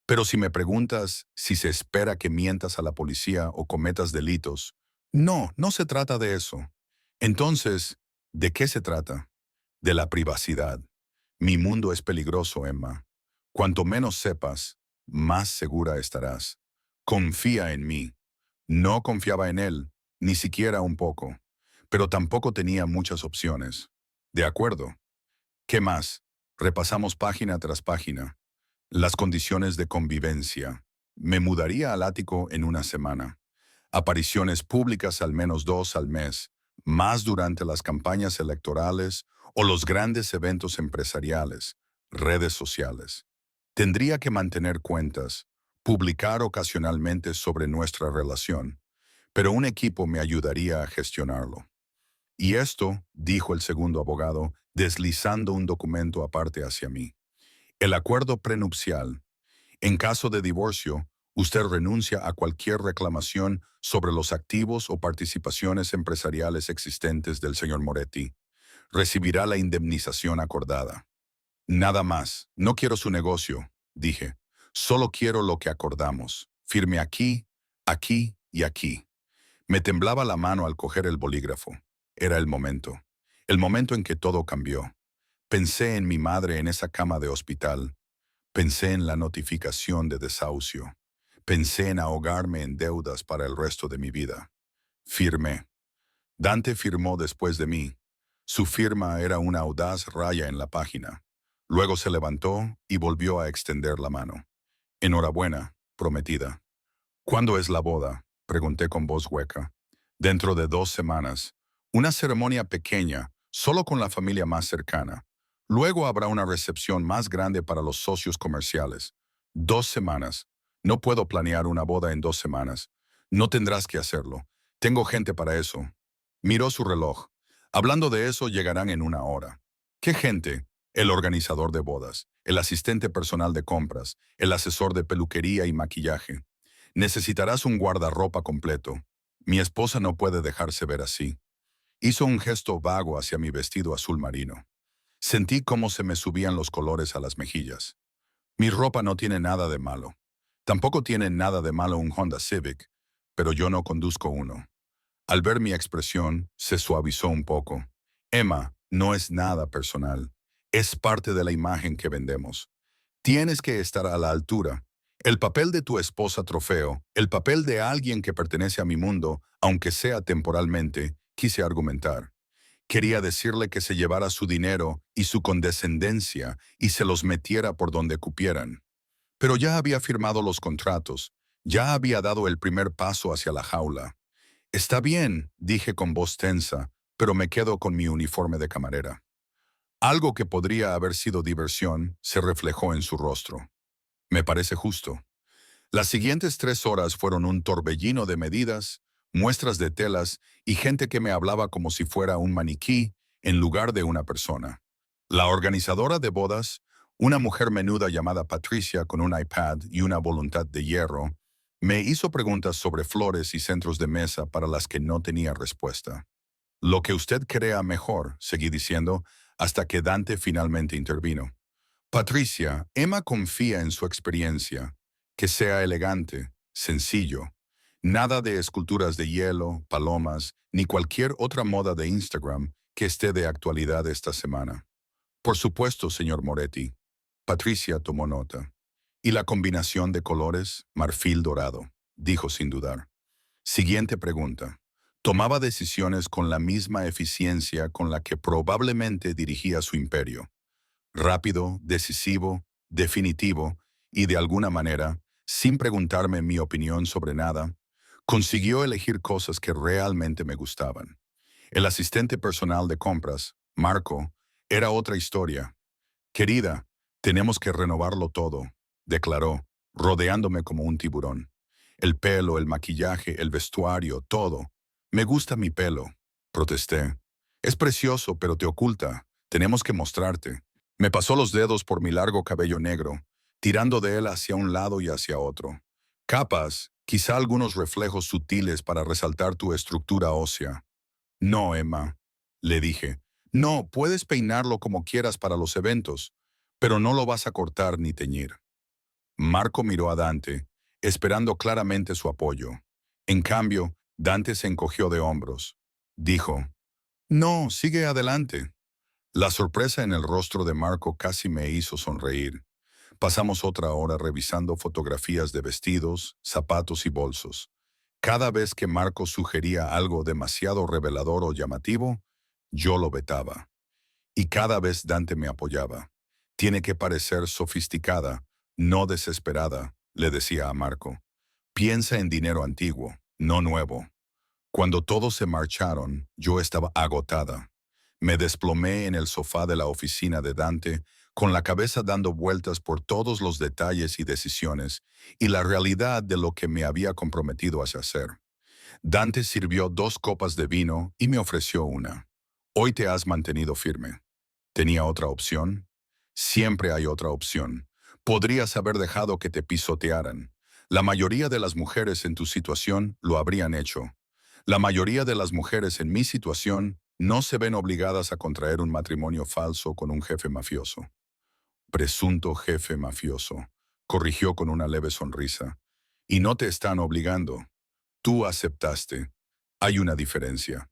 Pero si me preguntas si se espera que mientas a la policía o cometas delitos, no se trata de eso. Entonces, ¿de qué se trata? De la privacidad. Mi mundo es peligroso, Emma. Cuanto menos sepas, más segura estarás. Confía en mí. No confiaba en él, ni siquiera un poco, pero tampoco tenía muchas opciones. De acuerdo. ¿Qué más? Repasamos página tras página. Las condiciones de convivencia. Me mudaría al ático en una semana. Apariciones públicas al menos 2 al mes, más durante las campañas electorales o los grandes eventos empresariales, redes sociales. Tendría que mantener cuentas, publicar ocasionalmente sobre nuestra relación, pero un equipo me ayudaría a gestionarlo. Y esto, dijo el segundo abogado, deslizando un documento aparte hacia mí. El acuerdo prenupcial. En caso de divorcio, usted renuncia a cualquier reclamación sobre los activos o participaciones empresariales existentes del señor Moretti. Recibirá la indemnización acordada. Nada más. No quiero su negocio, dije. Solo quiero lo que acordamos. Firme aquí, aquí y aquí. Me temblaba la mano al coger el bolígrafo. Era el momento. El momento en que todo cambió. Pensé en mi madre en esa cama de hospital. Pensé en la notificación de desahucio. Pensé en ahogarme en deudas para el resto de mi vida. Firmé. Dante firmó después de mí. Su firma era una audaz raya en la página. Luego se levantó y volvió a extender la mano. Enhorabuena, prometida. ¿Cuándo es la boda? Pregunté con voz hueca. Dentro de 2 semanas. Una ceremonia pequeña, solo con la familia más cercana. Luego habrá una recepción más grande para los socios comerciales. 2 semanas. No puedo planear una boda en 2 semanas. No tendrás que hacerlo. Tengo gente para eso. Miró su reloj. Hablando de eso, llegarán en 1 hora. ¿Qué gente? El organizador de bodas, el asistente personal de compras, el asesor de peluquería y maquillaje. Necesitarás un guardarropa completo. Mi esposa no puede dejarse ver así. Hizo un gesto vago hacia mi vestido azul marino. Sentí cómo se me subían los colores a las mejillas. Mi ropa no tiene nada de malo. Tampoco tiene nada de malo un Honda Civic, pero yo no conduzco uno. Al ver mi expresión, se suavizó un poco. Emma, no es nada personal. Es parte de la imagen que vendemos. Tienes que estar a la altura. El papel de tu esposa trofeo, el papel de alguien que pertenece a mi mundo, aunque sea temporalmente, quise argumentar. Quería decirle que se llevara su dinero y su condescendencia y se los metiera por donde cupieran. Pero ya había firmado los contratos, ya había dado el primer paso hacia la jaula. Está bien, dije con voz tensa, pero me quedo con mi uniforme de camarera. Algo que podría haber sido diversión se reflejó en su rostro. Me parece justo. Las siguientes 3 horas fueron un torbellino de medidas, muestras de telas y gente que me hablaba como si fuera un maniquí en lugar de una persona. La organizadora de bodas, una mujer menuda llamada Patricia con un iPad y una voluntad de hierro, me hizo preguntas sobre flores y centros de mesa para las que no tenía respuesta. Lo que usted crea mejor, seguí diciendo, hasta que Dante finalmente intervino. Patricia, Emma confía en su experiencia, que sea elegante, sencillo. Nada de esculturas de hielo, palomas, ni cualquier otra moda de Instagram que esté de actualidad esta semana. Por supuesto, señor Moretti. Patricia tomó nota. Y la combinación de colores, marfil dorado, dijo sin dudar. Siguiente pregunta. Tomaba decisiones con la misma eficiencia con la que probablemente dirigía su imperio. Rápido, decisivo, definitivo y de alguna manera, sin preguntarme mi opinión sobre nada, consiguió elegir cosas que realmente me gustaban. El asistente personal de compras, Marco, era otra historia. Querida, tenemos que renovarlo todo, declaró, rodeándome como un tiburón. El pelo, el maquillaje, el vestuario, todo. Me gusta mi pelo, protesté. Es precioso, pero te oculta. Tenemos que mostrarte. Me pasó los dedos por mi largo cabello negro, tirando de él hacia un lado y hacia otro. Capas, quizá algunos reflejos sutiles para resaltar tu estructura ósea. No, Emma, le dije. No, puedes peinarlo como quieras para los eventos, pero no lo vas a cortar ni teñir. Marco miró a Dante, esperando claramente su apoyo. En cambio, Dante se encogió de hombros. Dijo, no, sigue adelante. La sorpresa en el rostro de Marco casi me hizo sonreír. Pasamos otra hora revisando fotografías de vestidos, zapatos y bolsos. Cada vez que Marco sugería algo demasiado revelador o llamativo, yo lo vetaba. Y cada vez Dante me apoyaba. Tiene que parecer sofisticada, no desesperada, le decía a Marco. Piensa en dinero antiguo, no nuevo. Cuando todos se marcharon, yo estaba agotada. Me desplomé en el sofá de la oficina de Dante, con la cabeza dando vueltas por todos los detalles y decisiones, y la realidad de lo que me había comprometido a hacer. Dante sirvió 2 copas de vino y me ofreció una. Hoy te has mantenido firme. ¿Tenía otra opción? Siempre hay otra opción. Podrías haber dejado que te pisotearan. La mayoría de las mujeres en tu situación lo habrían hecho. La mayoría de las mujeres en mi situación no se ven obligadas a contraer un matrimonio falso con un jefe mafioso. Presunto jefe mafioso, corrigió con una leve sonrisa. Y no te están obligando. Tú aceptaste. Hay una diferencia.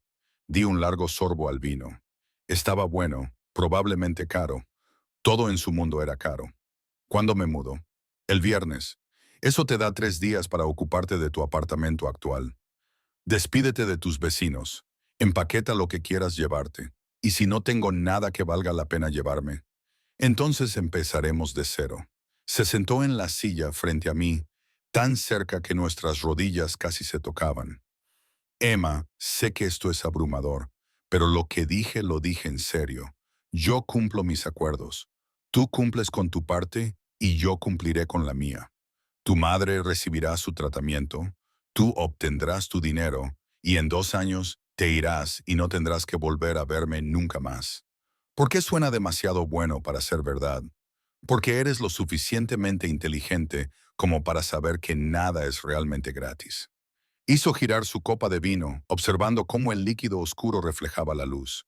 Di un largo sorbo al vino. Estaba bueno, probablemente caro. Todo en su mundo era caro. ¿Cuándo me mudo? El viernes. Eso te da 3 días para ocuparte de tu apartamento actual. Despídete de tus vecinos. Empaqueta lo que quieras llevarte. Y si no tengo nada que valga la pena llevarme, entonces empezaremos de cero. Se sentó en la silla frente a mí, tan cerca que nuestras rodillas casi se tocaban. Emma, sé que esto es abrumador, pero lo que dije lo dije en serio. Yo cumplo mis acuerdos. Tú cumples con tu parte y yo cumpliré con la mía. Tu madre recibirá su tratamiento, tú obtendrás tu dinero y en 2 años te irás y no tendrás que volver a verme nunca más. ¿Por qué suena demasiado bueno para ser verdad? Porque eres lo suficientemente inteligente como para saber que nada es realmente gratis. Hizo girar su copa de vino, observando cómo el líquido oscuro reflejaba la luz.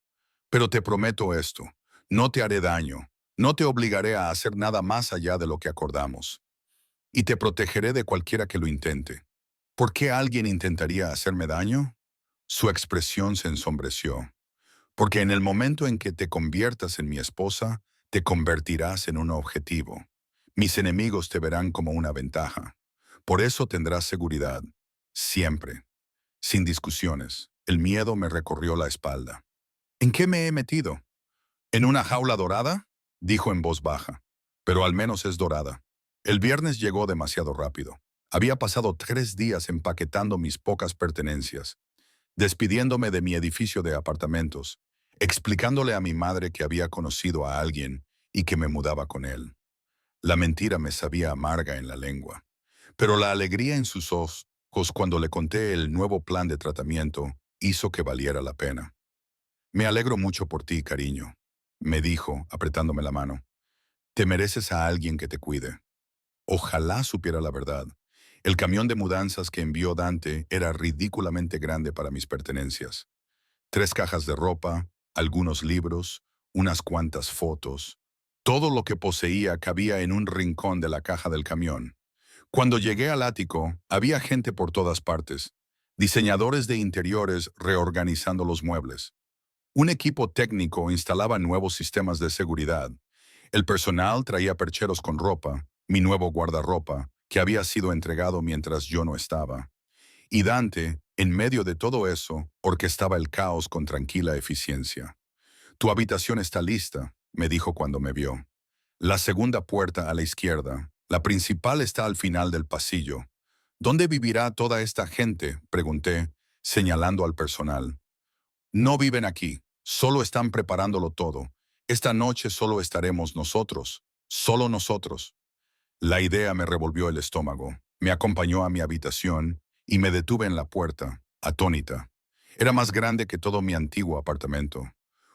Pero te prometo esto, no te haré daño, no te obligaré a hacer nada más allá de lo que acordamos. Y te protegeré de cualquiera que lo intente. ¿Por qué alguien intentaría hacerme daño? Su expresión se ensombreció. Porque en el momento en que te conviertas en mi esposa, te convertirás en un objetivo. Mis enemigos te verán como una ventaja. Por eso tendrás seguridad. Siempre. Sin discusiones. El miedo me recorrió la espalda. ¿En qué me he metido? ¿En una jaula dorada? Dijo en voz baja. Pero al menos es dorada. El viernes llegó demasiado rápido. Había pasado 3 días empaquetando mis pocas pertenencias, despidiéndome de mi edificio de apartamentos, explicándole a mi madre que había conocido a alguien y que me mudaba con él. La mentira me sabía amarga en la lengua, pero la alegría en sus ojos cuando le conté el nuevo plan de tratamiento hizo que valiera la pena. Me alegro mucho por ti, cariño, me dijo, apretándome la mano. Te mereces a alguien que te cuide. Ojalá supiera la verdad. El camión de mudanzas que envió Dante era ridículamente grande para mis pertenencias. 3 cajas de ropa, algunos libros, unas cuantas fotos. Todo lo que poseía cabía en un rincón de la caja del camión. Cuando llegué al ático, había gente por todas partes. Diseñadores de interiores reorganizando los muebles. Un equipo técnico instalaba nuevos sistemas de seguridad. El personal traía percheros con ropa, mi nuevo guardarropa, que había sido entregado mientras yo no estaba. Y Dante, en medio de todo eso, orquestaba el caos con tranquila eficiencia. Tu habitación está lista, me dijo cuando me vio. La segunda puerta a la izquierda. La principal está al final del pasillo. ¿Dónde vivirá toda esta gente?, pregunté, señalando al personal. No viven aquí, solo están preparándolo todo. Esta noche solo estaremos nosotros, solo nosotros. La idea me revolvió el estómago. Me acompañó a mi habitación y me detuve en la puerta, atónita. Era más grande que todo mi antiguo apartamento.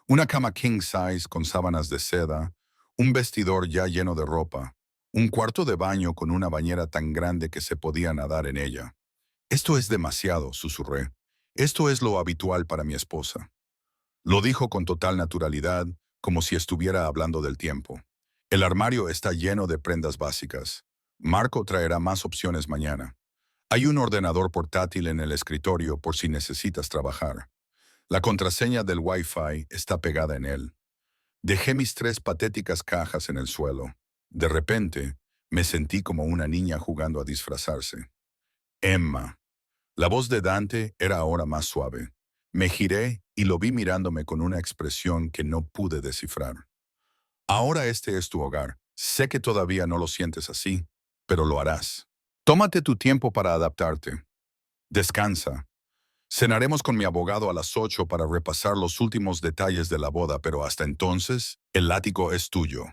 Una cama king size con sábanas de seda, un vestidor ya lleno de ropa, un cuarto de baño con una bañera tan grande que se podía nadar en ella. Esto es demasiado, susurré. Esto es lo habitual para mi esposa. Lo dijo con total naturalidad, como si estuviera hablando del tiempo. El armario está lleno de prendas básicas. Marco traerá más opciones mañana. Hay un ordenador portátil en el escritorio por si necesitas trabajar. La contraseña del Wi-Fi está pegada en él. Dejé mis 3 patéticas cajas en el suelo. De repente, me sentí como una niña jugando a disfrazarse. Emma. La voz de Dante era ahora más suave. Me giré y lo vi mirándome con una expresión que no pude descifrar. Ahora este es tu hogar. Sé que todavía no lo sientes así, pero lo harás. Tómate tu tiempo para adaptarte. Descansa. Cenaremos con mi abogado a las 8 para repasar los últimos detalles de la boda, pero hasta entonces, el ático es tuyo.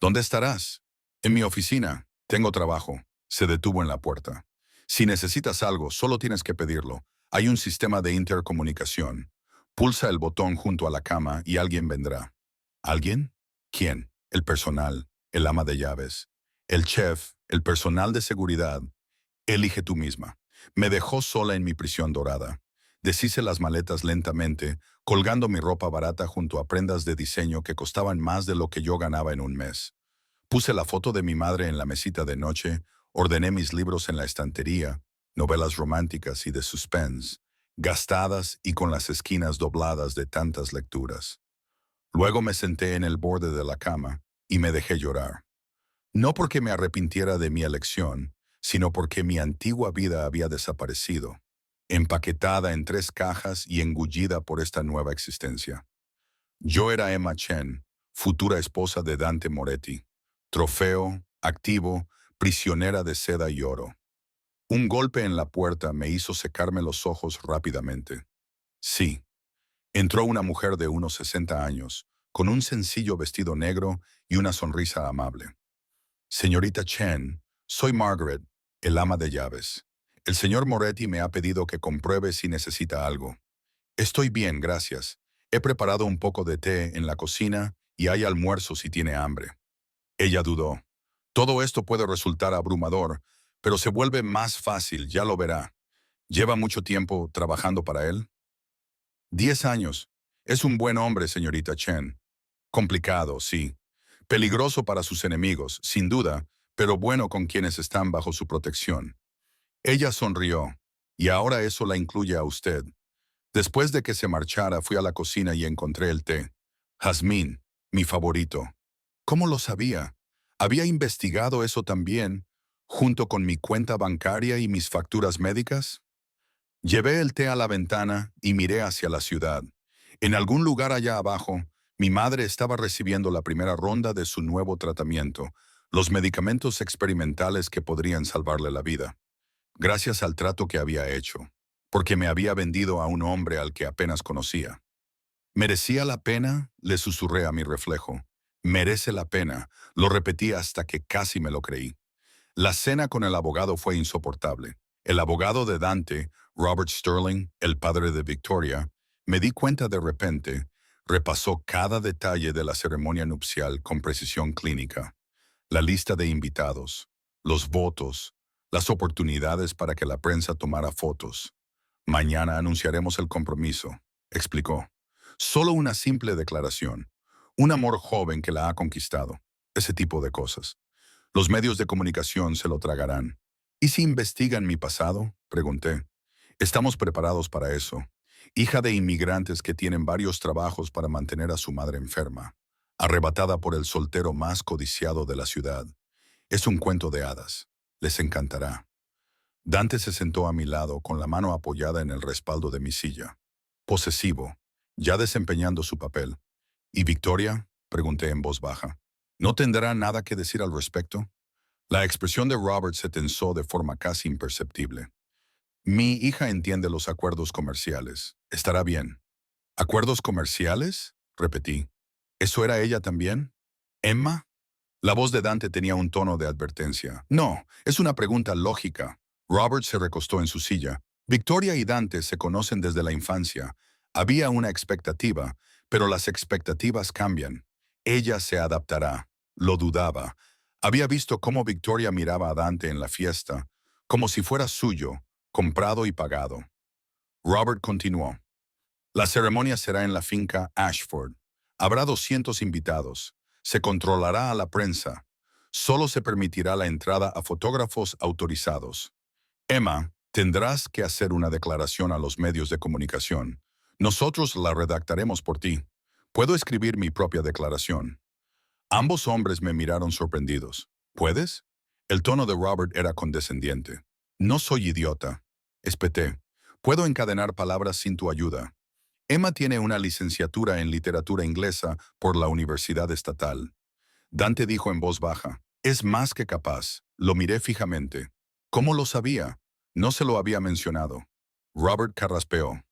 ¿Dónde estarás? En mi oficina. Tengo trabajo. Se detuvo en la puerta. Si necesitas algo, solo tienes que pedirlo. Hay un sistema de intercomunicación. Pulsa el botón junto a la cama y alguien vendrá. ¿Alguien? ¿Quién? El personal, el ama de llaves, el chef, el personal de seguridad. Elige tú misma. Me dejó sola en mi prisión dorada. Deshice las maletas lentamente, colgando mi ropa barata junto a prendas de diseño que costaban más de lo que yo ganaba en un mes. Puse la foto de mi madre en la mesita de noche, ordené mis libros en la estantería, novelas románticas y de suspense, gastadas y con las esquinas dobladas de tantas lecturas. Luego me senté en el borde de la cama y me dejé llorar. No porque me arrepintiera de mi elección, sino porque mi antigua vida había desaparecido, empaquetada en 3 cajas y engullida por esta nueva existencia. Yo era Emma Chen, futura esposa de Dante Moretti, trofeo, activo, prisionera de seda y oro. Un golpe en la puerta me hizo secarme los ojos rápidamente. Sí, entró una mujer de unos 60 años, con un sencillo vestido negro y una sonrisa amable. Señorita Chen, soy Margaret, el ama de llaves. El señor Moretti me ha pedido que compruebe si necesita algo. Estoy bien, gracias. He preparado un poco de té en la cocina y hay almuerzo si tiene hambre. Ella dudó. Todo esto puede resultar abrumador, pero se vuelve más fácil, ya lo verá. ¿Lleva mucho tiempo trabajando para él? 10 años. Es un buen hombre, señorita Chen. Complicado, sí. Peligroso para sus enemigos, sin duda, pero bueno con quienes están bajo su protección. Ella sonrió. Y ahora eso la incluye a usted. Después de que se marchara, fui a la cocina y encontré el té. Jazmín, mi favorito. ¿Cómo lo sabía? ¿Había investigado eso también, junto con mi cuenta bancaria y mis facturas médicas? Llevé el té a la ventana y miré hacia la ciudad. En algún lugar allá abajo, mi madre estaba recibiendo la primera ronda de su nuevo tratamiento, los medicamentos experimentales que podrían salvarle la vida, gracias al trato que había hecho, porque me había vendido a un hombre al que apenas conocía. ¿Merecía la pena? Le susurré a mi reflejo. Merece la pena, lo repetí hasta que casi me lo creí. La cena con el abogado fue insoportable. El abogado de Dante, Robert Sterling, el padre de Victoria, me di cuenta de repente, repasó cada detalle de la ceremonia nupcial con precisión clínica. La lista de invitados, los votos, las oportunidades para que la prensa tomara fotos. Mañana anunciaremos el compromiso, explicó. Solo una simple declaración. Un amor joven que la ha conquistado. Ese tipo de cosas. Los medios de comunicación se lo tragarán. ¿Y si investigan mi pasado? Pregunté. Estamos preparados para eso. Hija de inmigrantes que tienen varios trabajos para mantener a su madre enferma, arrebatada por el soltero más codiciado de la ciudad. Es un cuento de hadas. Les encantará. Dante se sentó a mi lado con la mano apoyada en el respaldo de mi silla. Posesivo, ya desempeñando su papel. ¿Y Victoria? Pregunté en voz baja. ¿No tendrá nada que decir al respecto? La expresión de Robert se tensó de forma casi imperceptible. Mi hija entiende los acuerdos comerciales. Estará bien. ¿Acuerdos comerciales? Repetí. ¿Eso era ella también? ¿Emma? La voz de Dante tenía un tono de advertencia. No, es una pregunta lógica. Robert se recostó en su silla. Victoria y Dante se conocen desde la infancia. Había una expectativa, pero las expectativas cambian. Ella se adaptará. Lo dudaba. Había visto cómo Victoria miraba a Dante en la fiesta, como si fuera suyo, comprado y pagado. Robert continuó. La ceremonia será en la finca Ashford. Habrá 200 invitados. Se controlará a la prensa. Solo se permitirá la entrada a fotógrafos autorizados. Emma, tendrás que hacer una declaración a los medios de comunicación. Nosotros la redactaremos por ti. Puedo escribir mi propia declaración. Ambos hombres me miraron sorprendidos. ¿Puedes? El tono de Robert era condescendiente. No soy idiota. Espeté. Puedo encadenar palabras sin tu ayuda. Emma tiene una licenciatura en literatura inglesa por la Universidad Estatal. Dante dijo en voz baja. Es más que capaz. Lo miré fijamente. ¿Cómo lo sabía? No se lo había mencionado. Robert carraspeó.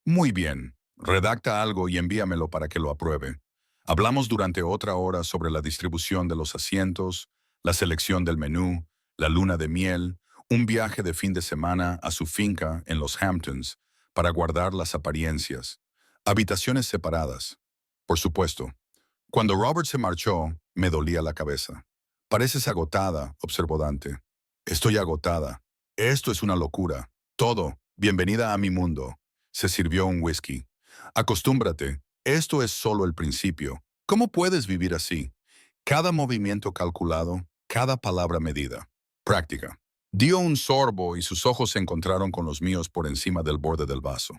Muy bien. Redacta algo y envíamelo para que lo apruebe. Hablamos durante otra hora sobre la distribución de los asientos, la selección del menú, la luna de miel, un viaje de fin de semana a su finca en los Hamptons para guardar las apariencias. Habitaciones separadas. Por supuesto. Cuando Robert se marchó, me dolía la cabeza. Pareces agotada, observó Dante. Estoy agotada. Esto es una locura. Todo. Bienvenida a mi mundo. Se sirvió un whisky. Acostúmbrate. Esto es solo el principio. ¿Cómo puedes vivir así? Cada movimiento calculado, cada palabra medida. Práctica. Dio un sorbo y sus ojos se encontraron con los míos por encima del borde del vaso.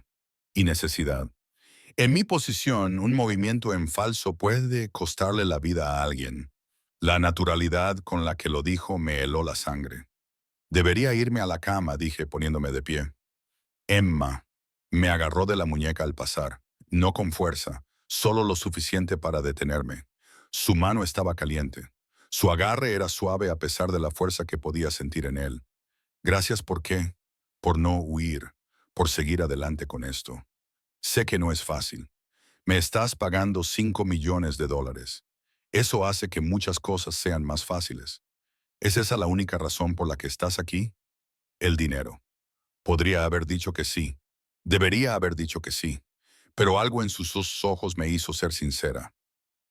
Y necesidad. En mi posición, un movimiento en falso puede costarle la vida a alguien. La naturalidad con la que lo dijo me heló la sangre. Debería irme a la cama, dije poniéndome de pie. Emma. Me agarró de la muñeca al pasar, no con fuerza, solo lo suficiente para detenerme. Su mano estaba caliente. Su agarre era suave a pesar de la fuerza que podía sentir en él. Gracias por qué, por no huir, por seguir adelante con esto. Sé que no es fácil. Me estás pagando $5 millones. Eso hace que muchas cosas sean más fáciles. ¿Es esa la única razón por la que estás aquí? El dinero. Podría haber dicho que sí. Debería haber dicho que sí. Pero algo en sus dos ojos me hizo ser sincera.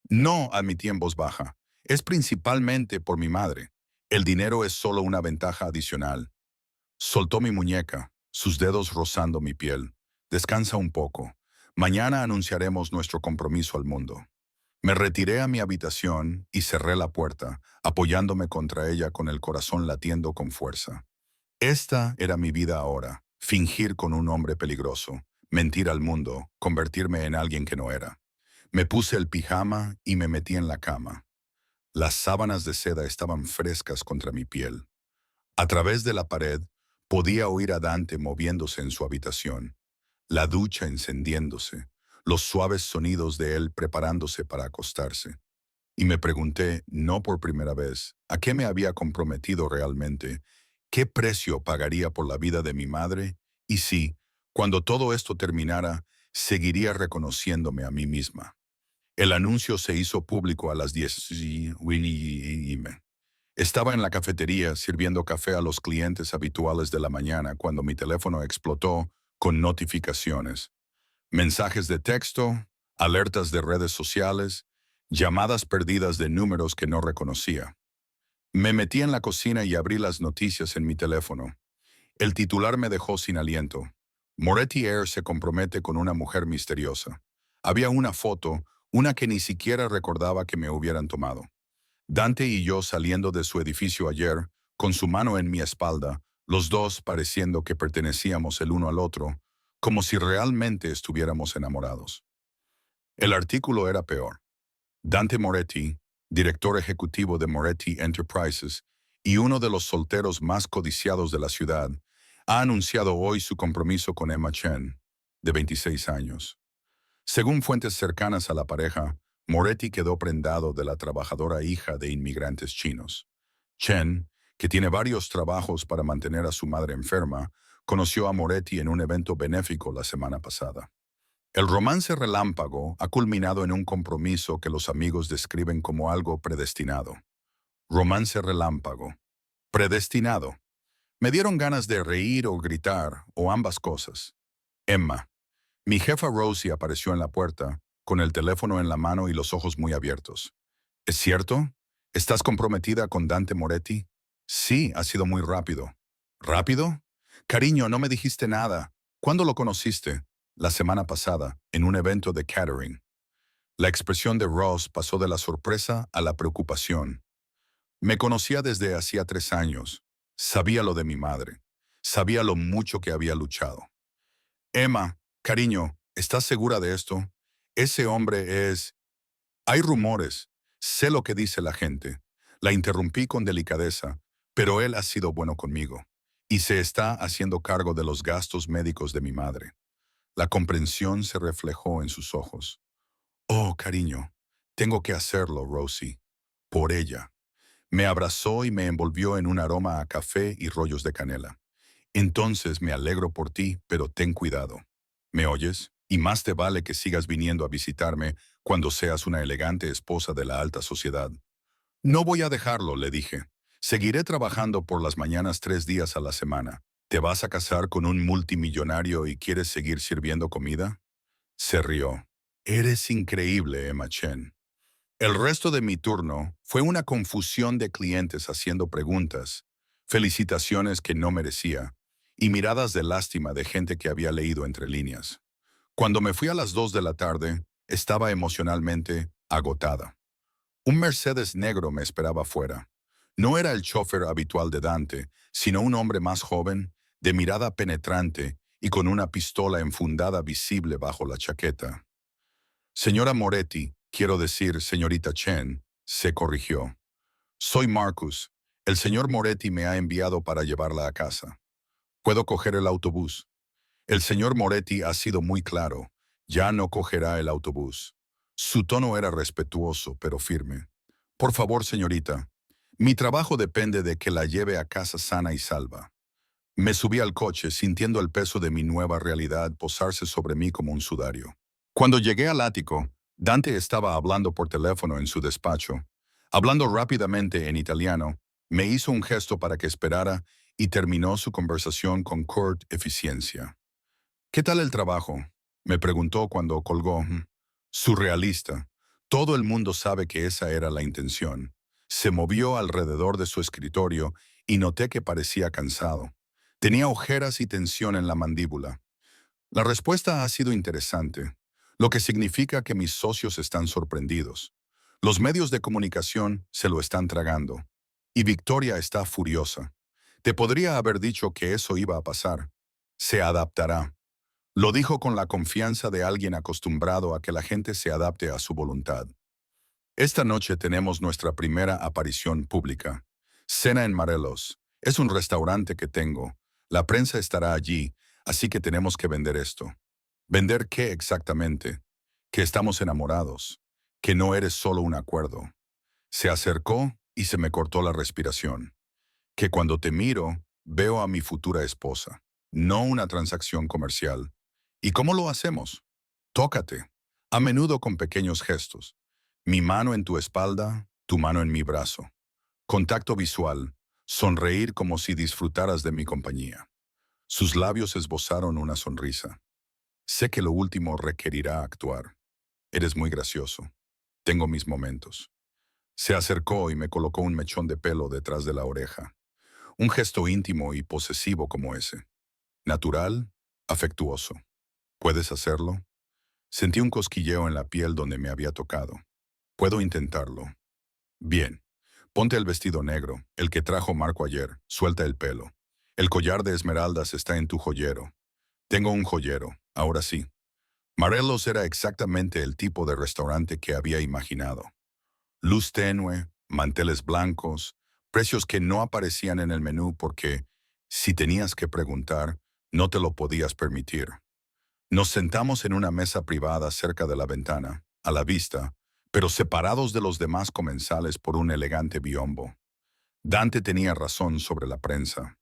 No, admití en voz baja. Es principalmente por mi madre. El dinero es solo una ventaja adicional. Soltó mi muñeca, sus dedos rozando mi piel. Descansa un poco. Mañana anunciaremos nuestro compromiso al mundo. Me retiré a mi habitación y cerré la puerta, apoyándome contra ella con el corazón latiendo con fuerza. Esta era mi vida ahora, fingir con un hombre peligroso, mentir al mundo, convertirme en alguien que no era. Me puse el pijama y me metí en la cama. Las sábanas de seda estaban frescas contra mi piel. A través de la pared podía oír a Dante moviéndose en su habitación, la ducha encendiéndose, los suaves sonidos de él preparándose para acostarse. Y me pregunté, no por primera vez, a qué me había comprometido realmente, qué precio pagaría por la vida de mi madre, y si, cuando todo esto terminara, seguiría reconociéndome a mí misma. El anuncio se hizo público a las 10 y estaba en la cafetería sirviendo café a los clientes habituales de la mañana cuando mi teléfono explotó con notificaciones, mensajes de texto, alertas de redes sociales, llamadas perdidas de números que no reconocía. Me metí en la cocina y abrí las noticias en mi teléfono. El titular me dejó sin aliento. Moretti Air se compromete con una mujer misteriosa. Había una foto, una que ni siquiera recordaba que me hubieran tomado. Dante y yo saliendo de su edificio ayer, con su mano en mi espalda, los dos pareciendo que pertenecíamos el uno al otro, como si realmente estuviéramos enamorados. El artículo era peor. Dante Moretti, director ejecutivo de Moretti Enterprises y uno de los solteros más codiciados de la ciudad, ha anunciado hoy su compromiso con Emma Chen, de 26 años. Según fuentes cercanas a la pareja, Moretti quedó prendado de la trabajadora hija de inmigrantes chinos. Chen, que tiene varios trabajos para mantener a su madre enferma, conoció a Moretti en un evento benéfico la semana pasada. El romance relámpago ha culminado en un compromiso que los amigos describen como algo predestinado. Romance relámpago. Predestinado. Me dieron ganas de reír o gritar, o ambas cosas. Emma. Mi jefa Rosie apareció en la puerta, con el teléfono en la mano y los ojos muy abiertos. ¿Es cierto? ¿Estás comprometida con Dante Moretti? Sí, ha sido muy rápido. ¿Rápido? Cariño, no me dijiste nada. ¿Cuándo lo conociste? La semana pasada, en un evento de catering. La expresión de Ross pasó de la sorpresa a la preocupación. Me conocía desde hacía 3 años. Sabía lo de mi madre. Sabía lo mucho que había luchado. Emma, cariño, ¿estás segura de esto? Ese hombre es... Hay rumores. Sé lo que dice la gente. La interrumpí con delicadeza, pero él ha sido bueno conmigo. Y se está haciendo cargo de los gastos médicos de mi madre. La comprensión se reflejó en sus ojos. Oh, cariño, tengo que hacerlo, Rosie. Por ella. Me abrazó y me envolvió en un aroma a café y rollos de canela. Entonces me alegro por ti, pero ten cuidado. ¿Me oyes? Y más te vale que sigas viniendo a visitarme cuando seas una elegante esposa de la alta sociedad. No voy a dejarlo, le dije. Seguiré trabajando por las mañanas 3 días a la semana. ¿Te vas a casar con un multimillonario y quieres seguir sirviendo comida? Se rió. Eres increíble, Emma Chen. El resto de mi turno fue una confusión de clientes haciendo preguntas, felicitaciones que no merecía y miradas de lástima de gente que había leído entre líneas. Cuando me fui a las 2 de la tarde, estaba emocionalmente agotada. Un Mercedes negro me esperaba afuera. No era el chofer habitual de Dante, sino un hombre más joven, de mirada penetrante y con una pistola enfundada visible bajo la chaqueta. Señora Moretti, quiero decir señorita Chen, se corrigió. Soy Marcus. El señor Moretti me ha enviado para llevarla a casa. ¿Puedo coger el autobús? El señor Moretti ha sido muy claro. Ya no cogerá el autobús. Su tono era respetuoso, pero firme. Por favor, señorita. Mi trabajo depende de que la lleve a casa sana y salva. Me subí al coche sintiendo el peso de mi nueva realidad posarse sobre mí como un sudario. Cuando llegué al ático, Dante estaba hablando por teléfono en su despacho. Hablando rápidamente en italiano, me hizo un gesto para que esperara y terminó su conversación con Kurt eficiencia. ¿Qué tal el trabajo? Me preguntó cuando colgó. Surrealista. Todo el mundo sabe que esa era la intención. Se movió alrededor de su escritorio y noté que parecía cansado. Tenía ojeras y tensión en la mandíbula. La respuesta ha sido interesante, lo que significa que mis socios están sorprendidos. Los medios de comunicación se lo están tragando. Y Victoria está furiosa. Te podría haber dicho que eso iba a pasar. Se adaptará. Lo dijo con la confianza de alguien acostumbrado a que la gente se adapte a su voluntad. Esta noche tenemos nuestra primera aparición pública. Cena en Morelos. Es un restaurante que tengo. La prensa estará allí, así que tenemos que vender esto. ¿Vender qué exactamente? Que estamos enamorados. Que no eres solo un acuerdo. Se acercó y se me cortó la respiración. Que cuando te miro, veo a mi futura esposa. No una transacción comercial. ¿Y cómo lo hacemos? Tócate, a menudo con pequeños gestos. Mi mano en tu espalda, tu mano en mi brazo. Contacto visual, sonreír como si disfrutaras de mi compañía. Sus labios esbozaron una sonrisa. Sé que lo último requerirá actuar. Eres muy gracioso. Tengo mis momentos. Se acercó y me colocó un mechón de pelo detrás de la oreja. Un gesto íntimo y posesivo como ese. Natural, afectuoso. ¿Puedes hacerlo? Sentí un cosquilleo en la piel donde me había tocado. Puedo intentarlo. Bien. Ponte el vestido negro, el que trajo Marco ayer. Suelta el pelo. El collar de esmeraldas está en tu joyero. Tengo un joyero, ahora sí. Marellos era exactamente el tipo de restaurante que había imaginado. Luz tenue, manteles blancos, precios que no aparecían en el menú porque, si tenías que preguntar, no te lo podías permitir. Nos sentamos en una mesa privada cerca de la ventana, a la vista, pero separados de los demás comensales por un elegante biombo. Dante tenía razón sobre la prensa.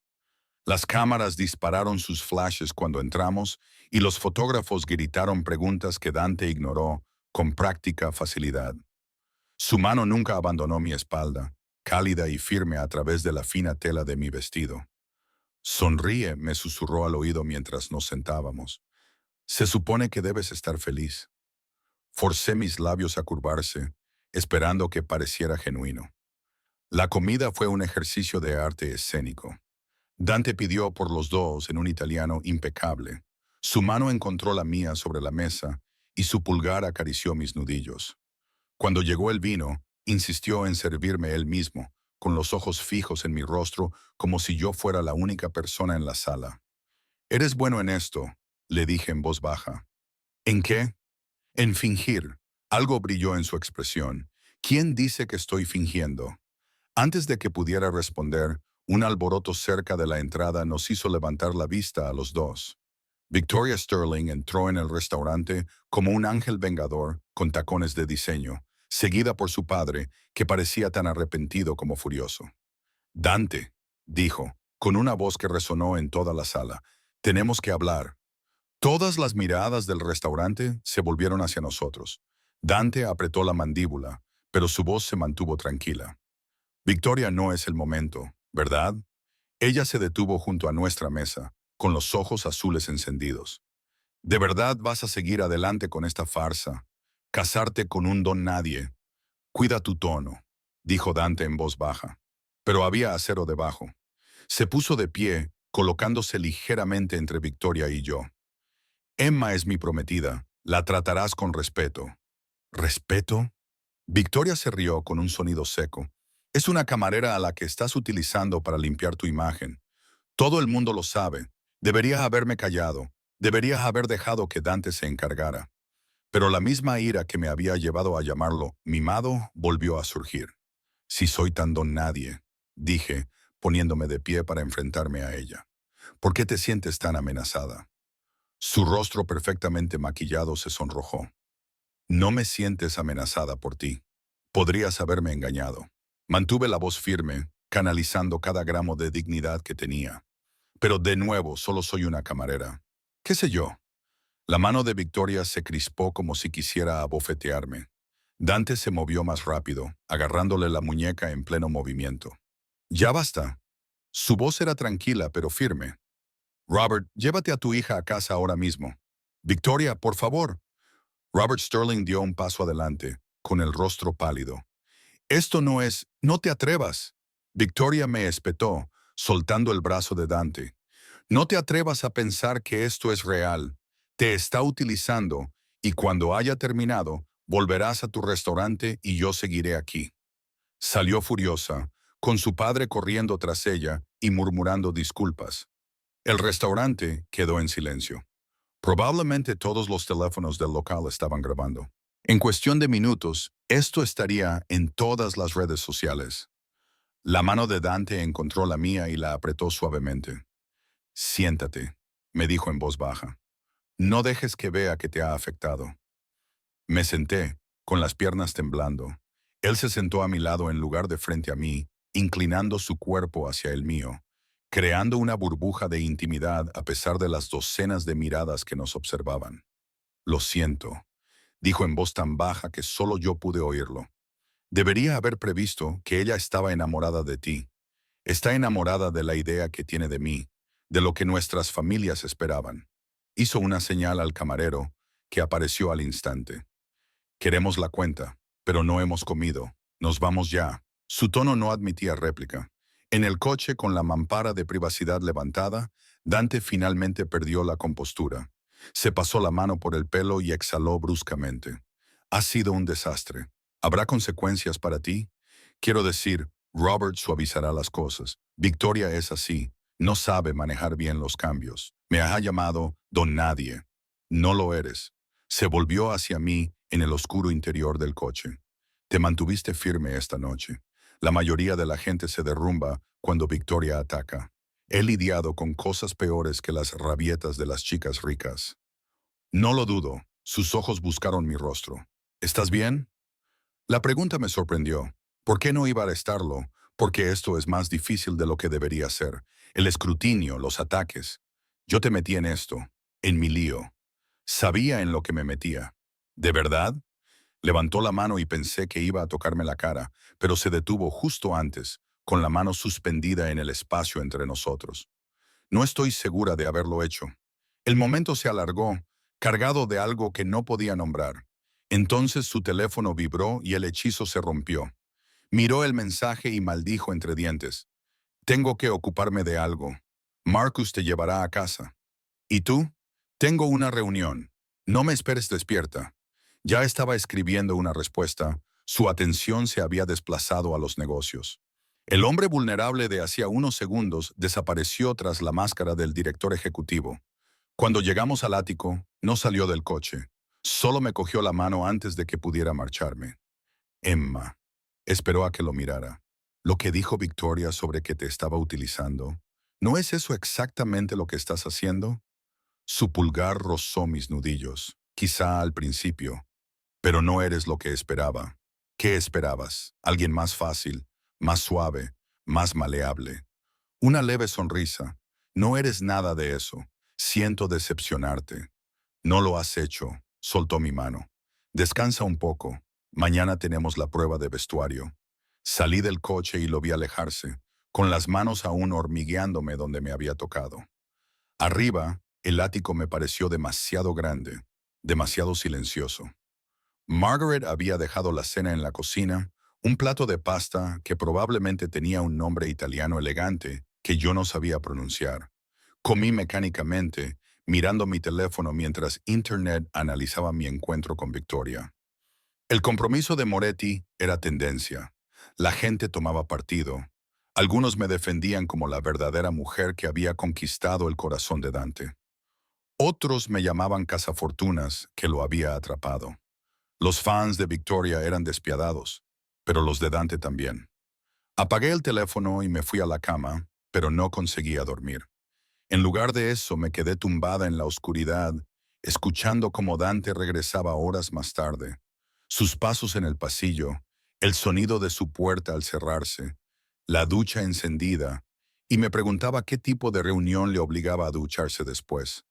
Las cámaras dispararon sus flashes cuando entramos y los fotógrafos gritaron preguntas que Dante ignoró con práctica facilidad. Su mano nunca abandonó mi espalda, cálida y firme a través de la fina tela de mi vestido. Sonríe, me susurró al oído mientras nos sentábamos. Se supone que debes estar feliz. Forcé mis labios a curvarse, esperando que pareciera genuino. La comida fue un ejercicio de arte escénico. Dante pidió por los dos en un italiano impecable. Su mano encontró la mía sobre la mesa y su pulgar acarició mis nudillos. Cuando llegó el vino, insistió en servirme él mismo, con los ojos fijos en mi rostro como si yo fuera la única persona en la sala. «Eres bueno en esto», le dije en voz baja. «¿En qué?» «En fingir». Algo brilló en su expresión. «¿Quién dice que estoy fingiendo?» Antes de que pudiera responder, un alboroto cerca de la entrada nos hizo levantar la vista a los dos. Victoria Sterling entró en el restaurante como un ángel vengador con tacones de diseño, seguida por su padre, que parecía tan arrepentido como furioso. «Dante», dijo, con una voz que resonó en toda la sala, «tenemos que hablar». Todas las miradas del restaurante se volvieron hacia nosotros. Dante apretó la mandíbula, pero su voz se mantuvo tranquila. «Victoria, no es el momento, ¿verdad?» Ella se detuvo junto a nuestra mesa, con los ojos azules encendidos. «¿De verdad vas a seguir adelante con esta farsa? ¿Casarte con un don nadie?» «Cuida tu tono», dijo Dante en voz baja. Pero había acero debajo. Se puso de pie, colocándose ligeramente entre Victoria y yo. «Emma es mi prometida. La tratarás con respeto». «¿Respeto?» Victoria se rió con un sonido seco. «Es una camarera a la que estás utilizando para limpiar tu imagen. Todo el mundo lo sabe. Deberías haberme callado. Deberías haber dejado que Dante se encargara». Pero la misma ira que me había llevado a llamarlo mimado volvió a surgir. «Si soy tan don nadie», dije, poniéndome de pie para enfrentarme a ella. «¿Por qué te sientes tan amenazada?» Su rostro perfectamente maquillado se sonrojó. «No me sientes amenazada por ti. Podrías haberme engañado». Mantuve la voz firme, canalizando cada gramo de dignidad que tenía. «Pero de nuevo, solo soy una camarera. ¿Qué sé yo?» La mano de Victoria se crispó como si quisiera abofetearme. Dante se movió más rápido, agarrándole la muñeca en pleno movimiento. «Ya basta». Su voz era tranquila pero firme. «Robert, llévate a tu hija a casa ahora mismo». «Victoria, por favor». Robert Sterling dio un paso adelante, con el rostro pálido. «Esto no es... no te atrevas». Victoria me espetó, soltando el brazo de Dante. «No te atrevas a pensar que esto es real. Te está utilizando, y cuando haya terminado, volverás a tu restaurante y yo seguiré aquí». Salió furiosa, con su padre corriendo tras ella y murmurando disculpas. El restaurante quedó en silencio. Probablemente todos los teléfonos del local estaban grabando. En cuestión de minutos, esto estaría en todas las redes sociales. La mano de Dante encontró la mía y la apretó suavemente. «Siéntate», me dijo en voz baja. «No dejes que vea que te ha afectado». Me senté, con las piernas temblando. Él se sentó a mi lado en lugar de frente a mí, inclinando su cuerpo hacia el mío, creando una burbuja de intimidad a pesar de las docenas de miradas que nos observaban. Lo siento, dijo en voz tan baja que solo yo pude oírlo. Debería haber previsto que ella estaba enamorada de ti. Está enamorada de la idea que tiene de mí, de lo que nuestras familias esperaban. Hizo una señal al camarero, que apareció al instante. Queremos la cuenta, pero no hemos comido. Nos vamos ya. Su tono no admitía réplica. En el coche, con la mampara de privacidad levantada, Dante finalmente perdió la compostura. Se pasó la mano por el pelo y exhaló bruscamente. Ha sido un desastre. ¿Habrá consecuencias para ti? Quiero decir, Robert suavizará las cosas. Victoria es así. No sabe manejar bien los cambios. Me ha llamado Don Nadie. No lo eres. Se volvió hacia mí en el oscuro interior del coche. Te mantuviste firme esta noche. La mayoría de la gente se derrumba cuando Victoria ataca. He lidiado con cosas peores que las rabietas de las chicas ricas. No lo dudo. Sus ojos buscaron mi rostro. ¿Estás bien? La pregunta me sorprendió. ¿Por qué no iba a estarlo? Porque esto es más difícil de lo que debería ser. El escrutinio, los ataques. Yo te metí en esto, en mi lío. Sabía en lo que me metía. ¿De verdad? Levantó la mano y pensé que iba a tocarme la cara, pero se detuvo justo antes, con la mano suspendida en el espacio entre nosotros. No estoy segura de haberlo hecho. El momento se alargó, cargado de algo que no podía nombrar. Entonces su teléfono vibró y el hechizo se rompió. Miró el mensaje y maldijo entre dientes. Tengo que ocuparme de algo. Marcus te llevará a casa. ¿Y tú? Tengo una reunión. No me esperes despierta. Ya estaba escribiendo una respuesta. Su atención se había desplazado a los negocios. El hombre vulnerable de hacía unos segundos desapareció tras la máscara del director ejecutivo. Cuando llegamos al ático, no salió del coche. Solo me cogió la mano antes de que pudiera marcharme. Emma. Esperó a que lo mirara. Lo que dijo Victoria sobre que te estaba utilizando, ¿no es eso exactamente lo que estás haciendo? Su pulgar rozó mis nudillos, quizá al principio, pero no eres lo que esperaba. ¿Qué esperabas? ¿Alguien más fácil, más suave, más maleable? Una leve sonrisa. No eres nada de eso. Siento decepcionarte. No lo has hecho. Soltó mi mano. Descansa un poco. Mañana tenemos la prueba de vestuario. Salí del coche y lo vi alejarse, con las manos aún hormigueándome donde me había tocado. Arriba, el ático me pareció demasiado grande, demasiado silencioso. Margaret había dejado la cena en la cocina, un plato de pasta que probablemente tenía un nombre italiano elegante que yo no sabía pronunciar. Comí mecánicamente, mirando mi teléfono mientras Internet analizaba mi encuentro con Victoria. El compromiso de Moretti era tendencia. La gente tomaba partido. Algunos me defendían como la verdadera mujer que había conquistado el corazón de Dante. Otros me llamaban cazafortunas que lo había atrapado. Los fans de Victoria eran despiadados, pero los de Dante también. Apagué el teléfono y me fui a la cama, pero no conseguía dormir. En lugar de eso me quedé tumbada en la oscuridad, escuchando cómo Dante regresaba horas más tarde. Sus pasos en el pasillo, el sonido de su puerta al cerrarse, la ducha encendida, y me preguntaba qué tipo de reunión le obligaba a ducharse después.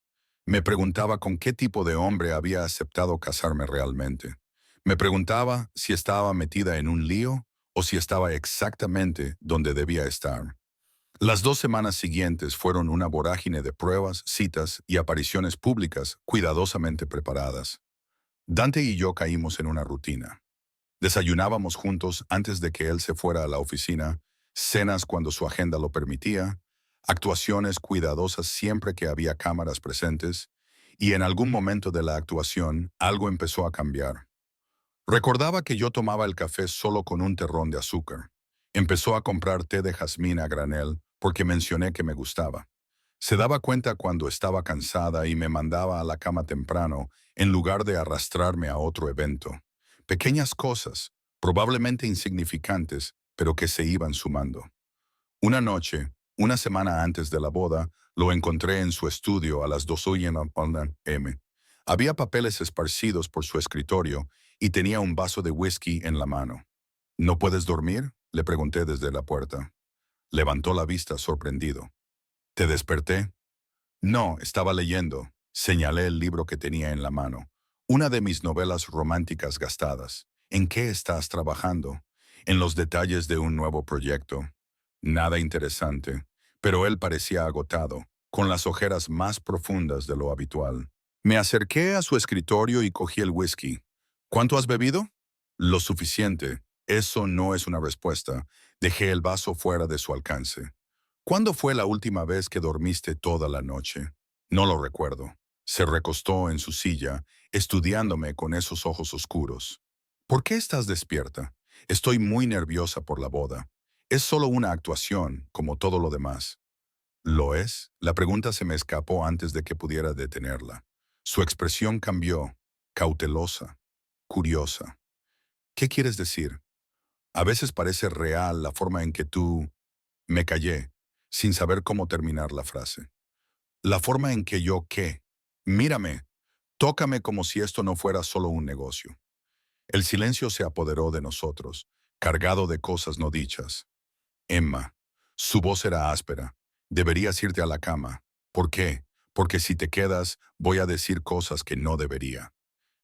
Me preguntaba con qué tipo de hombre había aceptado casarme realmente. Me preguntaba si estaba metida en un lío o si estaba exactamente donde debía estar. Las 2 semanas siguientes fueron una vorágine de pruebas, citas y apariciones públicas cuidadosamente preparadas. Dante y yo caímos en una rutina. Desayunábamos juntos antes de que él se fuera a la oficina, cenas cuando su agenda lo permitía, actuaciones cuidadosas siempre que había cámaras presentes, y en algún momento de la actuación algo empezó a cambiar. Recordaba que yo tomaba el café solo con un terrón de azúcar. Empezó a comprar té de jazmín a granel porque mencioné que me gustaba. Se daba cuenta cuando estaba cansada y me mandaba a la cama temprano en lugar de arrastrarme a otro evento. Pequeñas cosas, probablemente insignificantes, pero que se iban sumando. Una noche, una semana antes de la boda, lo encontré en su estudio a las 2:00 am. Había papeles esparcidos por su escritorio y tenía un vaso de whisky en la mano. ¿No puedes dormir?, le pregunté desde la puerta. Levantó la vista sorprendido. ¿Te desperté? No, estaba leyendo. Señalé el libro que tenía en la mano. Una de mis novelas románticas gastadas. ¿En qué estás trabajando? En los detalles de un nuevo proyecto. Nada interesante, pero él parecía agotado, con las ojeras más profundas de lo habitual. Me acerqué a su escritorio y cogí el whisky. ¿Cuánto has bebido? Lo suficiente. Eso no es una respuesta. Dejé el vaso fuera de su alcance. ¿Cuándo fue la última vez que dormiste toda la noche? No lo recuerdo. Se recostó en su silla, estudiándome con esos ojos oscuros. ¿Por qué estás despierta? Estoy muy nerviosa por la boda. Es solo una actuación, como todo lo demás. ¿Lo es? La pregunta se me escapó antes de que pudiera detenerla. Su expresión cambió, cautelosa, curiosa. ¿Qué quieres decir? A veces parece real la forma en que tú... Me callé, sin saber cómo terminar la frase. La forma en que yo qué. Mírame, tócame como si esto no fuera solo un negocio. El silencio se apoderó de nosotros, cargado de cosas no dichas. Emma. Su voz era áspera. Deberías irte a la cama. ¿Por qué? Porque si te quedas, voy a decir cosas que no debería.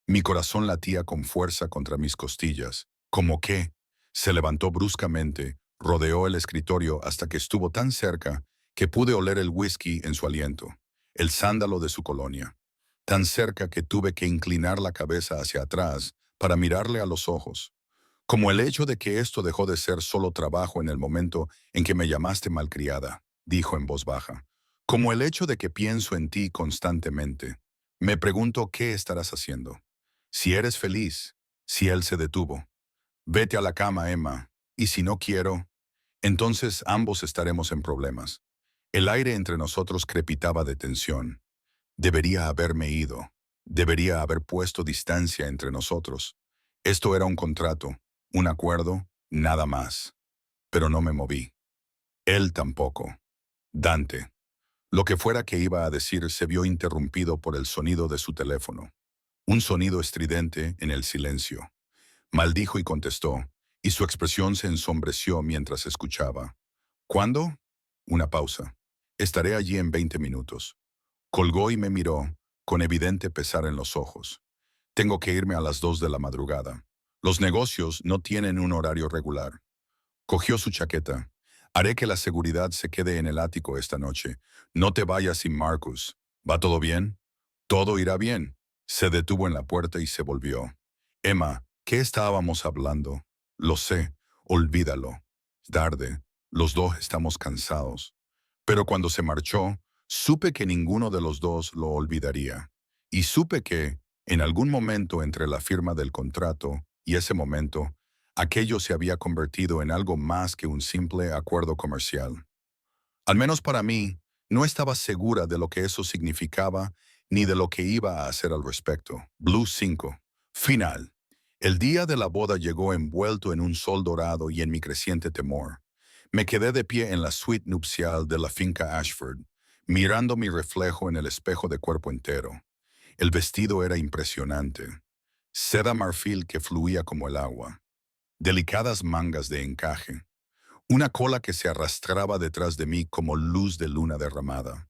Mi corazón latía con fuerza contra mis costillas. ¿Cómo qué? Se levantó bruscamente, rodeó el escritorio hasta que estuvo tan cerca que pude oler el whisky en su aliento, el sándalo de su colonia. Tan cerca que tuve que inclinar la cabeza hacia atrás para mirarle a los ojos. Como el hecho de que esto dejó de ser solo trabajo en el momento en que me llamaste malcriada, dijo en voz baja. Como el hecho de que pienso en ti constantemente. Me pregunto qué estarás haciendo. Si eres feliz, si él se detuvo. Vete a la cama, Emma, y si no quiero, entonces ambos estaremos en problemas. El aire entre nosotros crepitaba de tensión. Debería haberme ido. Debería haber puesto distancia entre nosotros. Esto era un contrato, un acuerdo, nada más. Pero no me moví. Él tampoco. Dante. Lo que fuera que iba a decir se vio interrumpido por el sonido de su teléfono. Un sonido estridente en el silencio. Maldijo y contestó, y su expresión se ensombreció mientras escuchaba. ¿Cuándo? Una pausa. Estaré allí en 20 minutos. Colgó y me miró, con evidente pesar en los ojos. Tengo que irme a las 2 de la madrugada. Los negocios no tienen un horario regular. Cogió su chaqueta. Haré que la seguridad se quede en el ático esta noche. No te vayas sin Marcus. ¿Va todo bien? Todo irá bien. Se detuvo en la puerta y se volvió. Emma, ¿qué estábamos hablando? Lo sé. Olvídalo. Tarde. Los dos estamos cansados. Pero cuando se marchó, supe que ninguno de los dos lo olvidaría. Y supe que, en algún momento entre la firma del contrato y ese momento, aquello se había convertido en algo más que un simple acuerdo comercial. Al menos para mí, no estaba segura de lo que eso significaba ni de lo que iba a hacer al respecto. Blue 5. Final. El día de la boda llegó envuelto en un sol dorado y en mi creciente temor. Me quedé de pie en la suite nupcial de la finca Ashford, mirando mi reflejo en el espejo de cuerpo entero. El vestido era impresionante. Seda marfil que fluía como el agua. Delicadas mangas de encaje. Una cola que se arrastraba detrás de mí como luz de luna derramada.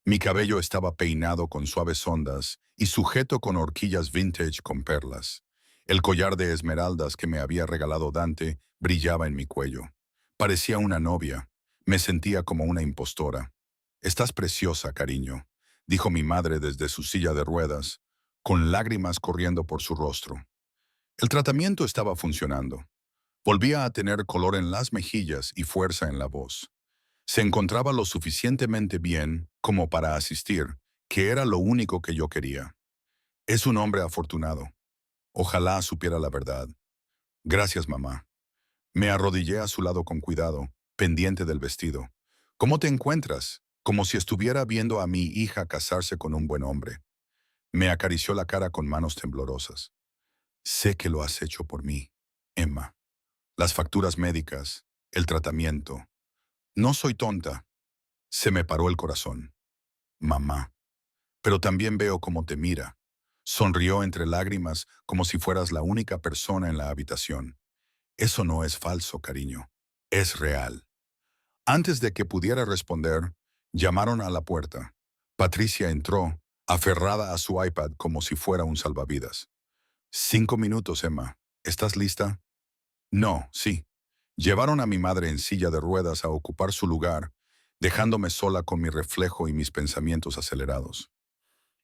Mi cabello estaba peinado con suaves ondas y sujeto con horquillas vintage con perlas. El collar de esmeraldas que me había regalado Dante brillaba en mi cuello. Parecía una novia. Me sentía como una impostora. «Estás preciosa, cariño», dijo mi madre desde su silla de ruedas, con lágrimas corriendo por su rostro. El tratamiento estaba funcionando. Volvía a tener color en las mejillas y fuerza en la voz. Se encontraba lo suficientemente bien como para asistir, que era lo único que yo quería. Es un hombre afortunado. Ojalá supiera la verdad. Gracias, mamá. Me arrodillé a su lado con cuidado, pendiente del vestido. ¿Cómo te encuentras? Como si estuviera viendo a mi hija casarse con un buen hombre. Me acarició la cara con manos temblorosas. Sé que lo has hecho por mí, Emma. Las facturas médicas, el tratamiento. No soy tonta. Se me paró el corazón. Mamá. Pero también veo cómo te mira. Sonrió entre lágrimas como si fueras la única persona en la habitación. Eso no es falso, cariño. Es real. Antes de que pudiera responder, llamaron a la puerta. Patricia entró, aferrada a su iPad como si fuera un salvavidas. 5 minutos, Emma. ¿Estás lista? No, sí. Llevaron a mi madre en silla de ruedas a ocupar su lugar, dejándome sola con mi reflejo y mis pensamientos acelerados.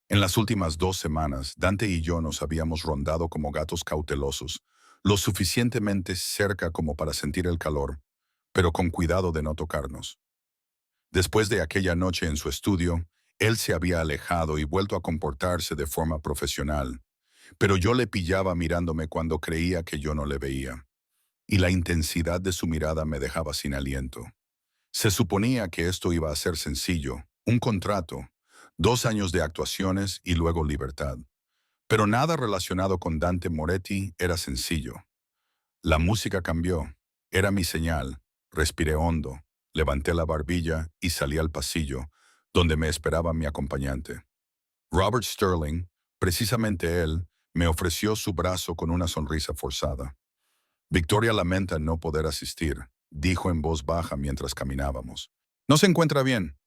En las últimas 2 semanas, Dante y yo nos habíamos rondado como gatos cautelosos, lo suficientemente cerca como para sentir el calor, pero con cuidado de no tocarnos. Después de aquella noche en su estudio, él se había alejado y vuelto a comportarse de forma profesional, pero yo le pillaba mirándome cuando creía que yo no le veía, y la intensidad de su mirada me dejaba sin aliento. Se suponía que esto iba a ser sencillo, un contrato, 2 años de actuaciones y luego libertad. Pero nada relacionado con Dante Moretti era sencillo. La música cambió. Era mi señal. Respiré hondo, levanté la barbilla y salí al pasillo, donde me esperaba mi acompañante. Robert Sterling, precisamente él, me ofreció su brazo con una sonrisa forzada. Victoria lamenta no poder asistir, dijo en voz baja mientras caminábamos. ¿No se encuentra bien?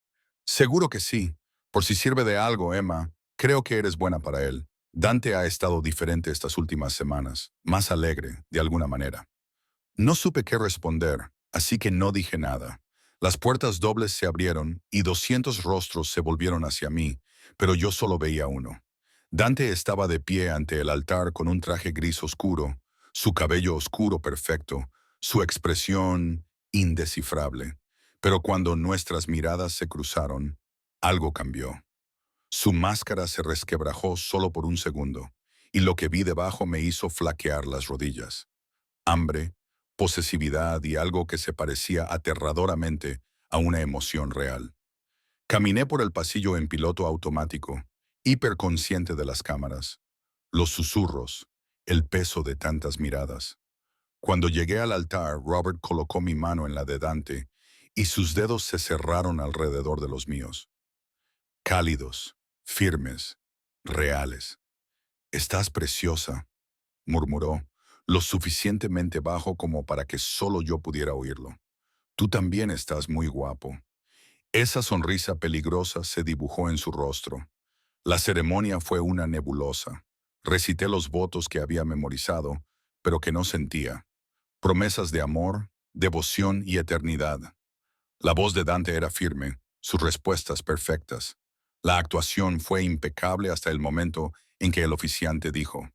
Seguro que sí. Por si sirve de algo, Emma, creo que eres buena para él. Dante ha estado diferente estas últimas semanas, más alegre, de alguna manera. No supe qué responder, así que no dije nada. Las puertas dobles se abrieron y 200 rostros se volvieron hacia mí, pero yo solo veía uno. Dante estaba de pie ante el altar con un traje gris oscuro, su cabello oscuro perfecto, su expresión indescifrable. Pero cuando nuestras miradas se cruzaron, algo cambió. Su máscara se resquebrajó solo por un segundo, y lo que vi debajo me hizo flaquear las rodillas. Hambre, posesividad y algo que se parecía aterradoramente a una emoción real. Caminé por el pasillo en piloto automático, hiperconsciente de las cámaras, los susurros, el peso de tantas miradas. Cuando llegué al altar, Robert colocó mi mano en la de Dante y sus dedos se cerraron alrededor de los míos. Cálidos, firmes, reales. «Estás preciosa», murmuró, lo suficientemente bajo como para que solo yo pudiera oírlo. «Tú también estás muy guapo». Esa sonrisa peligrosa se dibujó en su rostro. La ceremonia fue una nebulosa. Recité los votos que había memorizado, pero que no sentía. Promesas de amor, devoción y eternidad. La voz de Dante era firme, sus respuestas perfectas. La actuación fue impecable hasta el momento en que el oficiante dijo: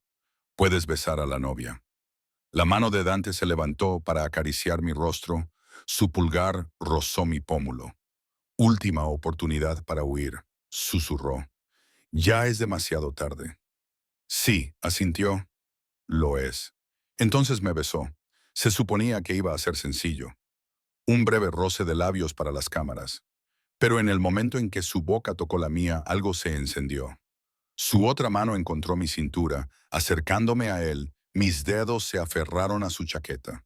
«Puedes besar a la novia». La mano de Dante se levantó para acariciar mi rostro, su pulgar rozó mi pómulo. «Última oportunidad para huir», susurró. «Ya es demasiado tarde». «Sí», asintió. «Lo es». Entonces me besó. Se suponía que iba a ser sencillo. Un breve roce de labios para las cámaras. Pero en el momento en que su boca tocó la mía, algo se encendió. Su otra mano encontró mi cintura. Acercándome a él, mis dedos se aferraron a su chaqueta.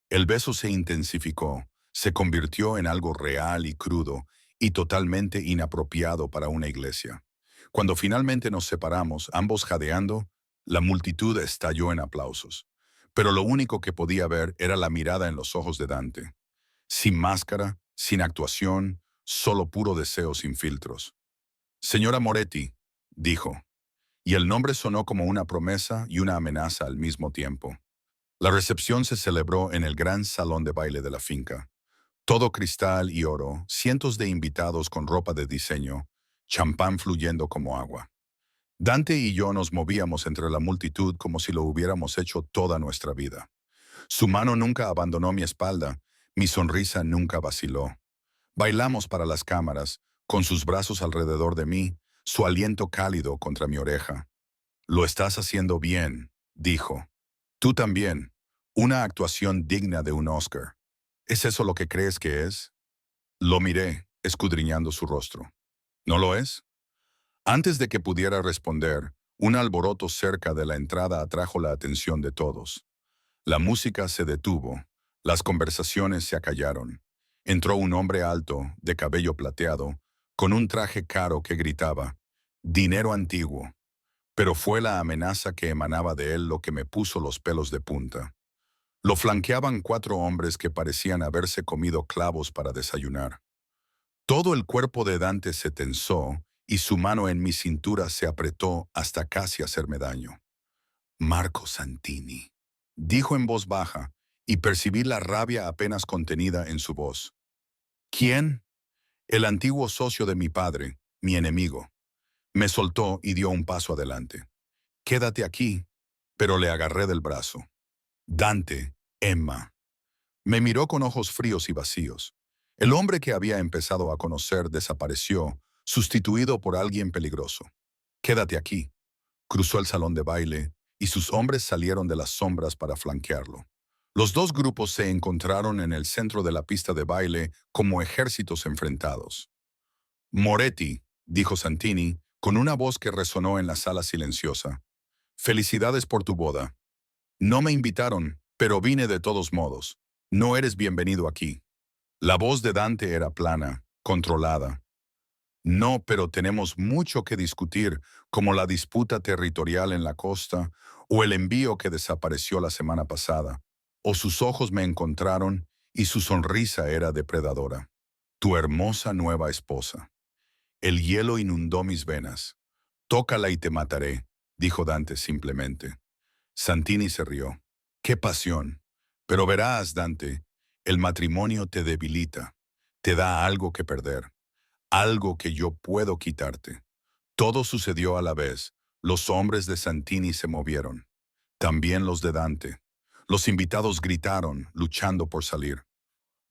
El beso se intensificó, se convirtió en algo real y crudo, y totalmente inapropiado para una iglesia. Cuando finalmente nos separamos, ambos jadeando, la multitud estalló en aplausos. Pero lo único que podía ver era la mirada en los ojos de Dante. Sin máscara, sin actuación, solo puro deseo sin filtros. «Señora Moretti», dijo, y el nombre sonó como una promesa y una amenaza al mismo tiempo. La recepción se celebró en el gran salón de baile de la finca. Todo cristal y oro, cientos de invitados con ropa de diseño, champán fluyendo como agua. Dante y yo nos movíamos entre la multitud como si lo hubiéramos hecho toda nuestra vida. Su mano nunca abandonó mi espalda, mi sonrisa nunca vaciló. Bailamos para las cámaras, con sus brazos alrededor de mí, su aliento cálido contra mi oreja. «Lo estás haciendo bien», dijo. «Tú también. Una actuación digna de un Oscar. ¿Es eso lo que crees que es?» Lo miré, escudriñando su rostro. «¿No lo es?» Antes de que pudiera responder, un alboroto cerca de la entrada atrajo la atención de todos. La música se detuvo, las conversaciones se acallaron. Entró un hombre alto, de cabello plateado, con un traje caro que gritaba: «Dinero antiguo». Pero fue la amenaza que emanaba de él lo que me puso los pelos de punta. Lo flanqueaban 4 hombres que parecían haberse comido clavos para desayunar. Todo el cuerpo de Dante se tensó y su mano en mi cintura se apretó hasta casi hacerme daño. Marco Santini, dijo en voz baja, y percibí la rabia apenas contenida en su voz. ¿Quién? El antiguo socio de mi padre, mi enemigo. Me soltó y dio un paso adelante. Quédate aquí, pero le agarré del brazo. Dante, Emma. Me miró con ojos fríos y vacíos. El hombre que había empezado a conocer desapareció, sustituido por alguien peligroso. Quédate aquí. Cruzó el salón de baile y sus hombres salieron de las sombras para flanquearlo. Los dos grupos se encontraron en el centro de la pista de baile como ejércitos enfrentados. Moretti, dijo Santini, con una voz que resonó en la sala silenciosa. Felicidades por tu boda. No me invitaron, pero vine de todos modos. No eres bienvenido aquí. La voz de Dante era plana, controlada. No, pero tenemos mucho que discutir, como la disputa territorial en la costa, o el envío que desapareció la semana pasada, o sus ojos me encontraron y su sonrisa era depredadora. Tu hermosa nueva esposa. El hielo inundó mis venas. Tócala y te mataré, dijo Dante simplemente. Santini se rió. ¡Qué pasión! Pero verás, Dante, el matrimonio te debilita, te da algo que perder, algo que yo puedo quitarte. Todo sucedió a la vez. Los hombres de Santini se movieron. También los de Dante. Los invitados gritaron, luchando por salir.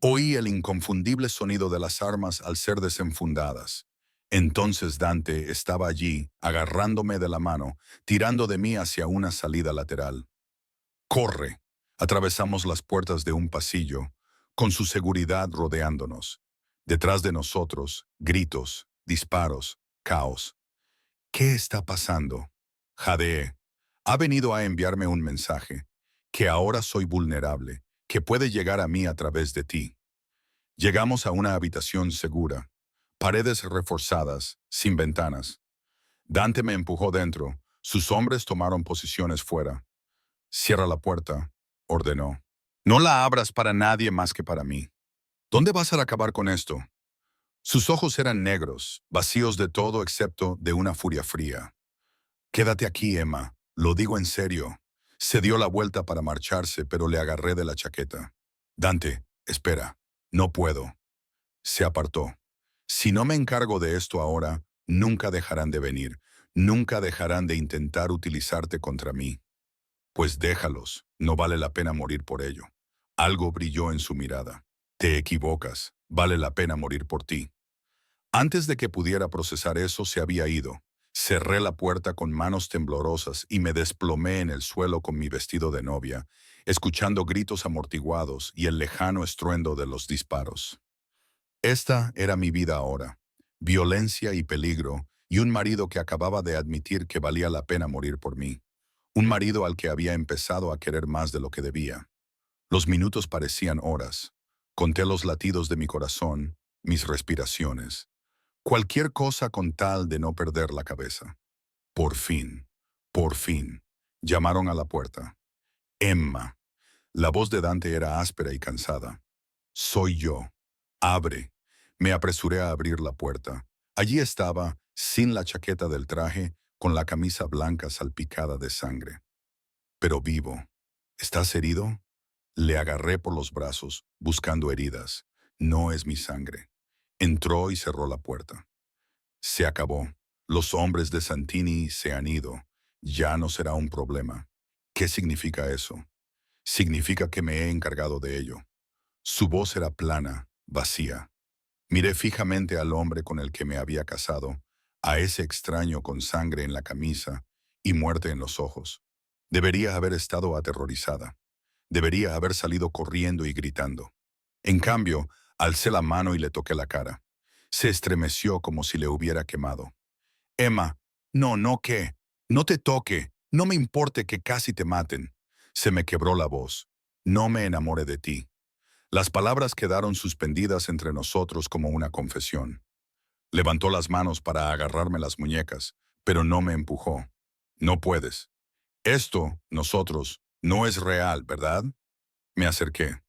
Oí el inconfundible sonido de las armas al ser desenfundadas. Entonces Dante estaba allí, agarrándome de la mano, tirando de mí hacia una salida lateral. ¡Corre! Atravesamos las puertas de un pasillo, con su seguridad rodeándonos. Detrás de nosotros, gritos, disparos, caos. ¿Qué está pasando? Jadeé. Ha venido a enviarme un mensaje, que ahora soy vulnerable, que puede llegar a mí a través de ti. Llegamos a una habitación segura, paredes reforzadas, sin ventanas. Dante me empujó dentro, sus hombres tomaron posiciones fuera. Cierra la puerta, ordenó. No la abras para nadie más que para mí. ¿Dónde vas a acabar con esto? Sus ojos eran negros, vacíos de todo excepto de una furia fría. Quédate aquí, Emma, lo digo en serio. Se dio la vuelta para marcharse, pero le agarré de la chaqueta. Dante, espera, no puedo. Se apartó. Si no me encargo de esto ahora, nunca dejarán de venir, nunca dejarán de intentar utilizarte contra mí. Pues déjalos, no vale la pena morir por ello. Algo brilló en su mirada. Te equivocas, vale la pena morir por ti. Antes de que pudiera procesar eso, se había ido. Cerré la puerta con manos temblorosas y me desplomé en el suelo con mi vestido de novia, escuchando gritos amortiguados y el lejano estruendo de los disparos. Esta era mi vida ahora. Violencia y peligro, y un marido que acababa de admitir que valía la pena morir por mí. Un marido al que había empezado a querer más de lo que debía. Los minutos parecían horas. Conté los latidos de mi corazón, mis respiraciones. Cualquier cosa con tal de no perder la cabeza. Por fin, llamaron a la puerta. Emma. La voz de Dante era áspera y cansada. Soy yo. Abre. Me apresuré a abrir la puerta. Allí estaba, sin la chaqueta del traje, con la camisa blanca salpicada de sangre. Pero vivo. ¿Estás herido? Le agarré por los brazos, buscando heridas. No es mi sangre. Entró y cerró la puerta. Se acabó. Los hombres de Santini se han ido. Ya no será un problema. ¿Qué significa eso? Significa que me he encargado de ello. Su voz era plana, vacía. Miré fijamente al hombre con el que me había casado, a ese extraño con sangre en la camisa y muerte en los ojos. Debería haber estado aterrorizada. Debería haber salido corriendo y gritando. En cambio, alcé la mano y le toqué la cara. Se estremeció como si le hubiera quemado. Emma, no, ¿qué? No te toque, no me importe que casi te maten. Se me quebró la voz. No me enamoré de ti. Las palabras quedaron suspendidas entre nosotros como una confesión. Levantó las manos para agarrarme las muñecas, pero no me empujó. No puedes. Esto, nosotros, no es real, ¿verdad? Me acerqué.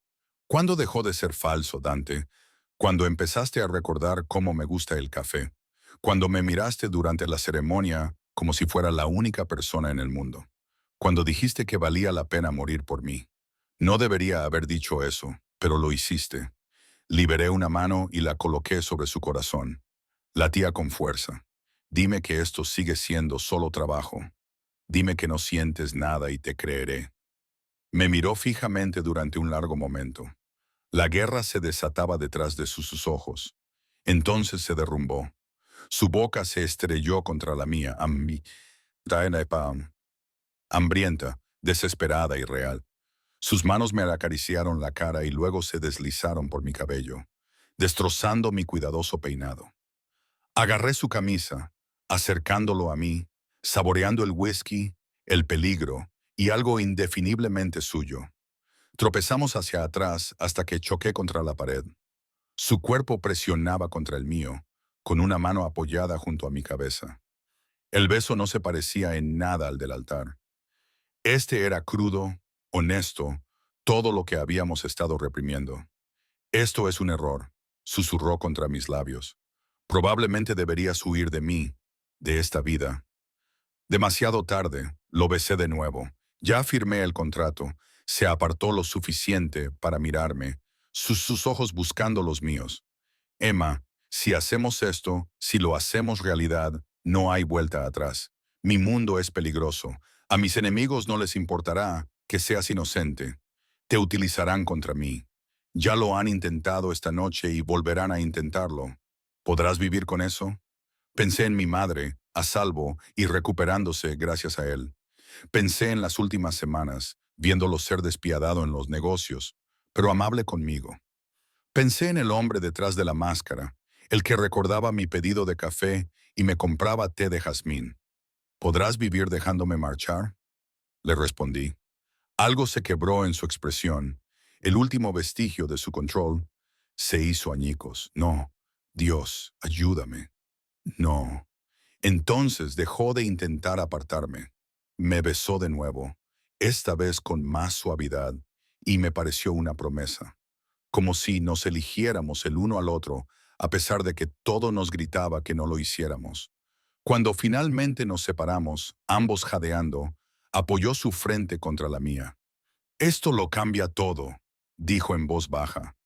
¿Cuándo dejó de ser falso, Dante? Cuando empezaste a recordar cómo me gusta el café. Cuando me miraste durante la ceremonia como si fuera la única persona en el mundo. Cuando dijiste que valía la pena morir por mí. No debería haber dicho eso, pero lo hiciste. Liberé una mano y la coloqué sobre su corazón. Latía con fuerza. Dime que esto sigue siendo solo trabajo. Dime que no sientes nada y te creeré. Me miró fijamente durante un largo momento. La guerra se desataba detrás de sus ojos. Entonces se derrumbó. Su boca se estrelló contra la mía, hambrienta, desesperada y real. Sus manos me acariciaron la cara y luego se deslizaron por mi cabello, destrozando mi cuidadoso peinado. Agarré su camisa, acercándolo a mí, saboreando el whisky, el peligro y algo indefiniblemente suyo. Tropezamos hacia atrás hasta que choqué contra la pared. Su cuerpo presionaba contra el mío, con una mano apoyada junto a mi cabeza. El beso no se parecía en nada al del altar. Este era crudo, honesto, todo lo que habíamos estado reprimiendo. Esto es un error, susurró contra mis labios. Probablemente deberías huir de mí, de esta vida. Demasiado tarde, lo besé de nuevo. Ya firmé el contrato. Se apartó lo suficiente para mirarme, sus ojos buscando los míos. Emma, si hacemos esto, si lo hacemos realidad, no hay vuelta atrás. Mi mundo es peligroso. A mis enemigos no les importará que seas inocente. Te utilizarán contra mí. Ya lo han intentado esta noche y volverán a intentarlo. ¿Podrás vivir con eso? Pensé en mi madre, a salvo y recuperándose gracias a él. Pensé en las últimas semanas, viéndolo ser despiadado en los negocios, pero amable conmigo. Pensé en el hombre detrás de la máscara, el que recordaba mi pedido de café y me compraba té de jazmín. ¿Podrás vivir dejándome marchar? Le respondí. Algo se quebró en su expresión. El último vestigio de su control se hizo añicos. No, Dios, ayúdame. No. Entonces dejó de intentar apartarme. Me besó de nuevo, esta vez con más suavidad, y me pareció una promesa. Como si nos eligiéramos el uno al otro, a pesar de que todo nos gritaba que no lo hiciéramos. Cuando finalmente nos separamos, ambos jadeando, apoyó su frente contra la mía. Esto lo cambia todo, dijo en voz baja.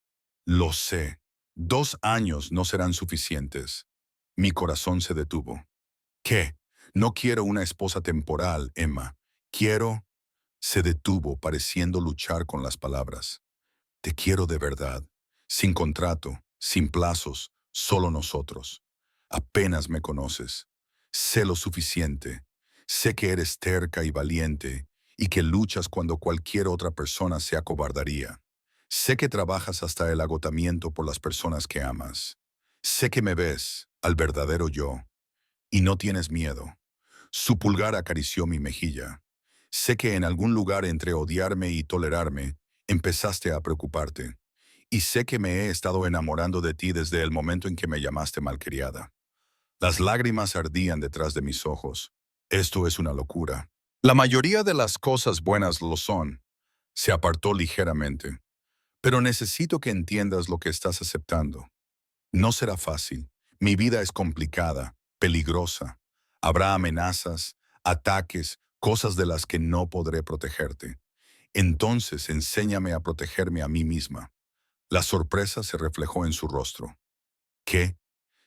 Lo sé. 2 años no serán suficientes. Mi corazón se detuvo. ¿Qué? No quiero una esposa temporal, Emma. Quiero... Se detuvo, pareciendo luchar con las palabras. Te quiero de verdad, sin contrato, sin plazos, solo nosotros. Apenas me conoces. Sé lo suficiente. Sé que eres terca y valiente y que luchas cuando cualquier otra persona se acobardaría. Sé que trabajas hasta el agotamiento por las personas que amas. Sé que me ves, al verdadero yo, y no tienes miedo. Su pulgar acarició mi mejilla. Sé que en algún lugar entre odiarme y tolerarme, empezaste a preocuparte. Y sé que me he estado enamorando de ti desde el momento en que me llamaste malcriada. Las lágrimas ardían detrás de mis ojos. Esto es una locura. La mayoría de las cosas buenas lo son. Se apartó ligeramente. Pero necesito que entiendas lo que estás aceptando. No será fácil. Mi vida es complicada, peligrosa. Habrá amenazas, ataques, cosas de las que no podré protegerte. Entonces enséñame a protegerme a mí misma. La sorpresa se reflejó en su rostro. ¿Qué?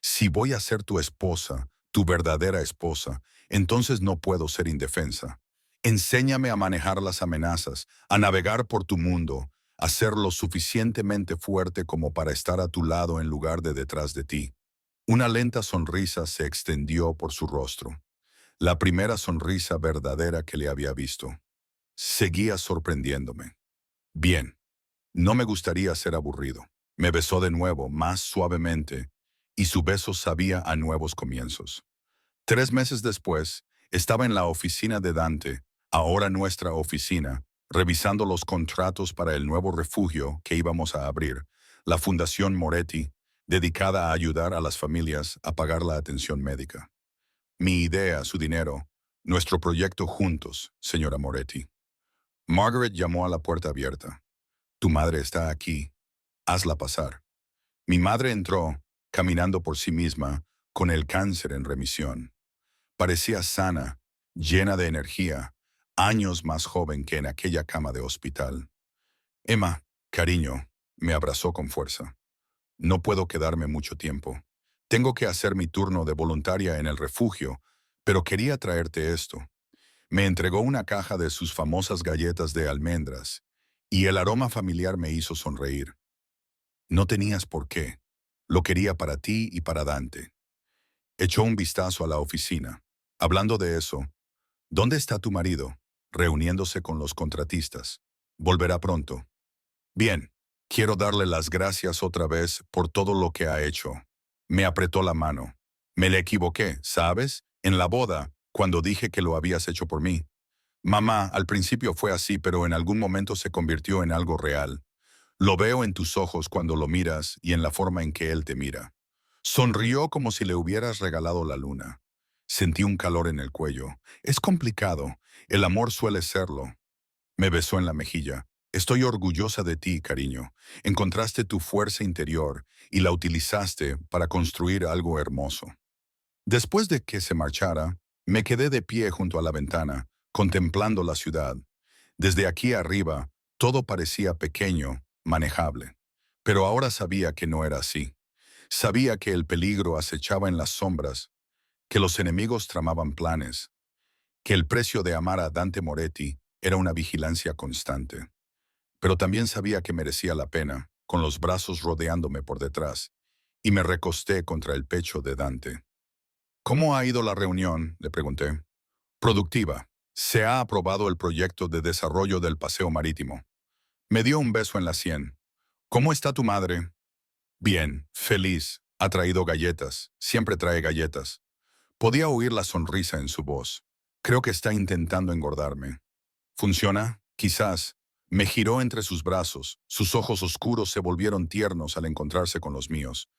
Si voy a ser tu esposa, tu verdadera esposa, entonces no puedo ser indefensa. Enséñame a manejar las amenazas, a navegar por tu mundo, a ser lo suficientemente fuerte como para estar a tu lado en lugar de detrás de ti. Una lenta sonrisa se extendió por su rostro, la primera sonrisa verdadera que le había visto. Seguía sorprendiéndome. Bien, no me gustaría ser aburrido. Me besó de nuevo, más suavemente, y su beso sabía a nuevos comienzos. 3 meses después, estaba en la oficina de Dante, ahora nuestra oficina, revisando los contratos para el nuevo refugio que íbamos a abrir, la Fundación Moretti, dedicada a ayudar a las familias a pagar la atención médica. Mi idea, su dinero, nuestro proyecto juntos, señora Moretti. Margaret llamó a la puerta abierta. Tu madre está aquí. Hazla pasar. Mi madre entró, caminando por sí misma, con el cáncer en remisión. Parecía sana, llena de energía, años más joven que en aquella cama de hospital. Emma, cariño, me abrazó con fuerza. No puedo quedarme mucho tiempo. Tengo que hacer mi turno de voluntaria en el refugio, pero quería traerte esto. Me entregó una caja de sus famosas galletas de almendras, y el aroma familiar me hizo sonreír. No tenías por qué. Lo quería para ti y para Dante. Echó un vistazo a la oficina. Hablando de eso, ¿dónde está tu marido? Reuniéndose con los contratistas. Volverá pronto. Bien, quiero darle las gracias otra vez por todo lo que ha hecho. Me apretó la mano. Me le equivoqué, ¿sabes? En la boda, cuando dije que lo habías hecho por mí. Mamá, al principio fue así, pero en algún momento se convirtió en algo real. Lo veo en tus ojos cuando lo miras y en la forma en que él te mira. Sonrió como si le hubieras regalado la luna. Sentí un calor en el cuello. Es complicado. El amor suele serlo. Me besó en la mejilla. Estoy orgullosa de ti, cariño. Encontraste tu fuerza interior y la utilizaste para construir algo hermoso. Después de que se marchara, me quedé de pie junto a la ventana, contemplando la ciudad. Desde aquí arriba, todo parecía pequeño, manejable. Pero ahora sabía que no era así. Sabía que el peligro acechaba en las sombras, que los enemigos tramaban planes, que el precio de amar a Dante Moretti era una vigilancia constante. Pero también sabía que merecía la pena, con los brazos rodeándome por detrás, y me recosté contra el pecho de Dante. ¿Cómo ha ido la reunión?, le pregunté. Productiva. Se ha aprobado el proyecto de desarrollo del paseo marítimo. Me dio un beso en la sien. ¿Cómo está tu madre? Bien, feliz. Ha traído galletas. Siempre trae galletas. Podía oír la sonrisa en su voz. Creo que está intentando engordarme. ¿Funciona? Quizás. Me giró entre sus brazos. Sus ojos oscuros se volvieron tiernos al encontrarse con los míos.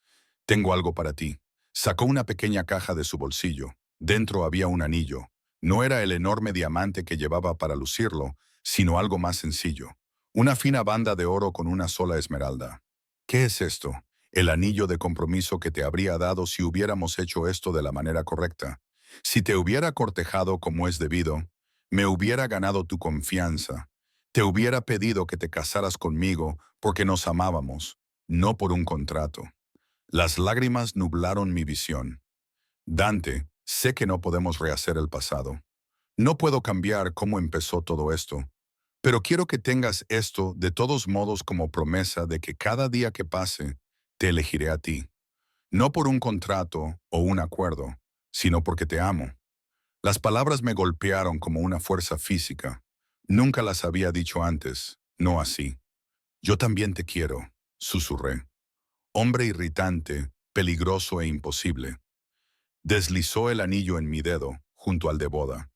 Tengo algo para ti. Sacó una pequeña caja de su bolsillo. Dentro había un anillo. No era el enorme diamante que llevaba para lucirlo, sino algo más sencillo. Una fina banda de oro con una sola esmeralda. ¿Qué es esto? El anillo de compromiso que te habría dado si hubiéramos hecho esto de la manera correcta. Si te hubiera cortejado como es debido, me hubiera ganado tu confianza. Te hubiera pedido que te casaras conmigo porque nos amábamos, no por un contrato. Las lágrimas nublaron mi visión. Dante, sé que no podemos rehacer el pasado. No puedo cambiar cómo empezó todo esto. Pero quiero que tengas esto de todos modos como promesa de que cada día que pase, te elegiré a ti. No por un contrato o un acuerdo, sino porque te amo. Las palabras me golpearon como una fuerza física. Nunca las había dicho antes, no así. Yo también te quiero, susurré. Hombre irritante, peligroso e imposible. Deslizó el anillo en mi dedo, junto al de boda.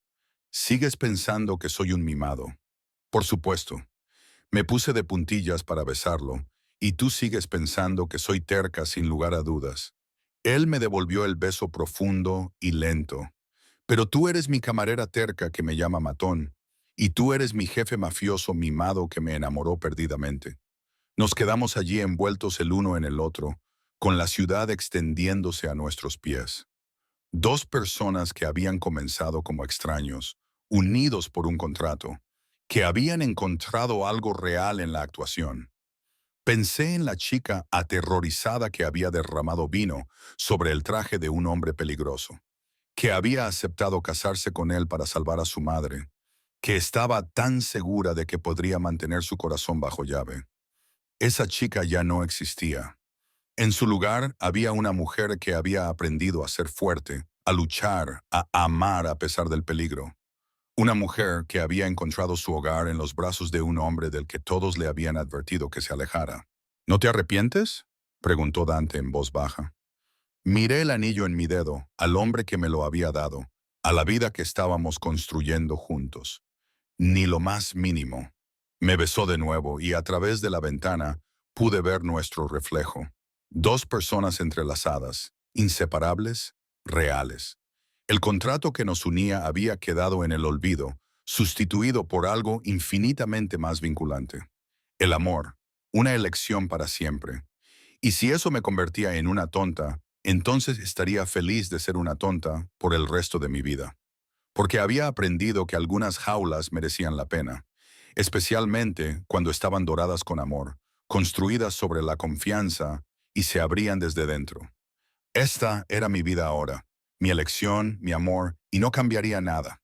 Sigues pensando que soy un mimado. Por supuesto. Me puse de puntillas para besarlo, y tú sigues pensando que soy terca sin lugar a dudas. Él me devolvió el beso profundo y lento. Pero tú eres mi camarera terca que me llama matón, y tú eres mi jefe mafioso mimado que me enamoró perdidamente. Nos quedamos allí envueltos el uno en el otro, con la ciudad extendiéndose a nuestros pies. Dos personas que habían comenzado como extraños, unidos por un contrato, que habían encontrado algo real en la actuación. Pensé en la chica aterrorizada que había derramado vino sobre el traje de un hombre peligroso, que había aceptado casarse con él para salvar a su madre, que estaba tan segura de que podría mantener su corazón bajo llave. Esa chica ya no existía. En su lugar había una mujer que había aprendido a ser fuerte, a luchar, a amar a pesar del peligro. Una mujer que había encontrado su hogar en los brazos de un hombre del que todos le habían advertido que se alejara. ¿No te arrepientes?, preguntó Dante en voz baja. Miré el anillo en mi dedo, al hombre que me lo había dado, a la vida que estábamos construyendo juntos. Ni lo más mínimo. Me besó de nuevo y a través de la ventana pude ver nuestro reflejo. Dos personas entrelazadas, inseparables, reales. El contrato que nos unía había quedado en el olvido, sustituido por algo infinitamente más vinculante. El amor, una elección para siempre. Y si eso me convertía en una tonta, entonces estaría feliz de ser una tonta por el resto de mi vida. Porque había aprendido que algunas jaulas merecían la pena, especialmente cuando estaban doradas con amor, construidas sobre la confianza y se abrían desde dentro. Esta era mi vida ahora, mi elección, mi amor, y no cambiaría nada.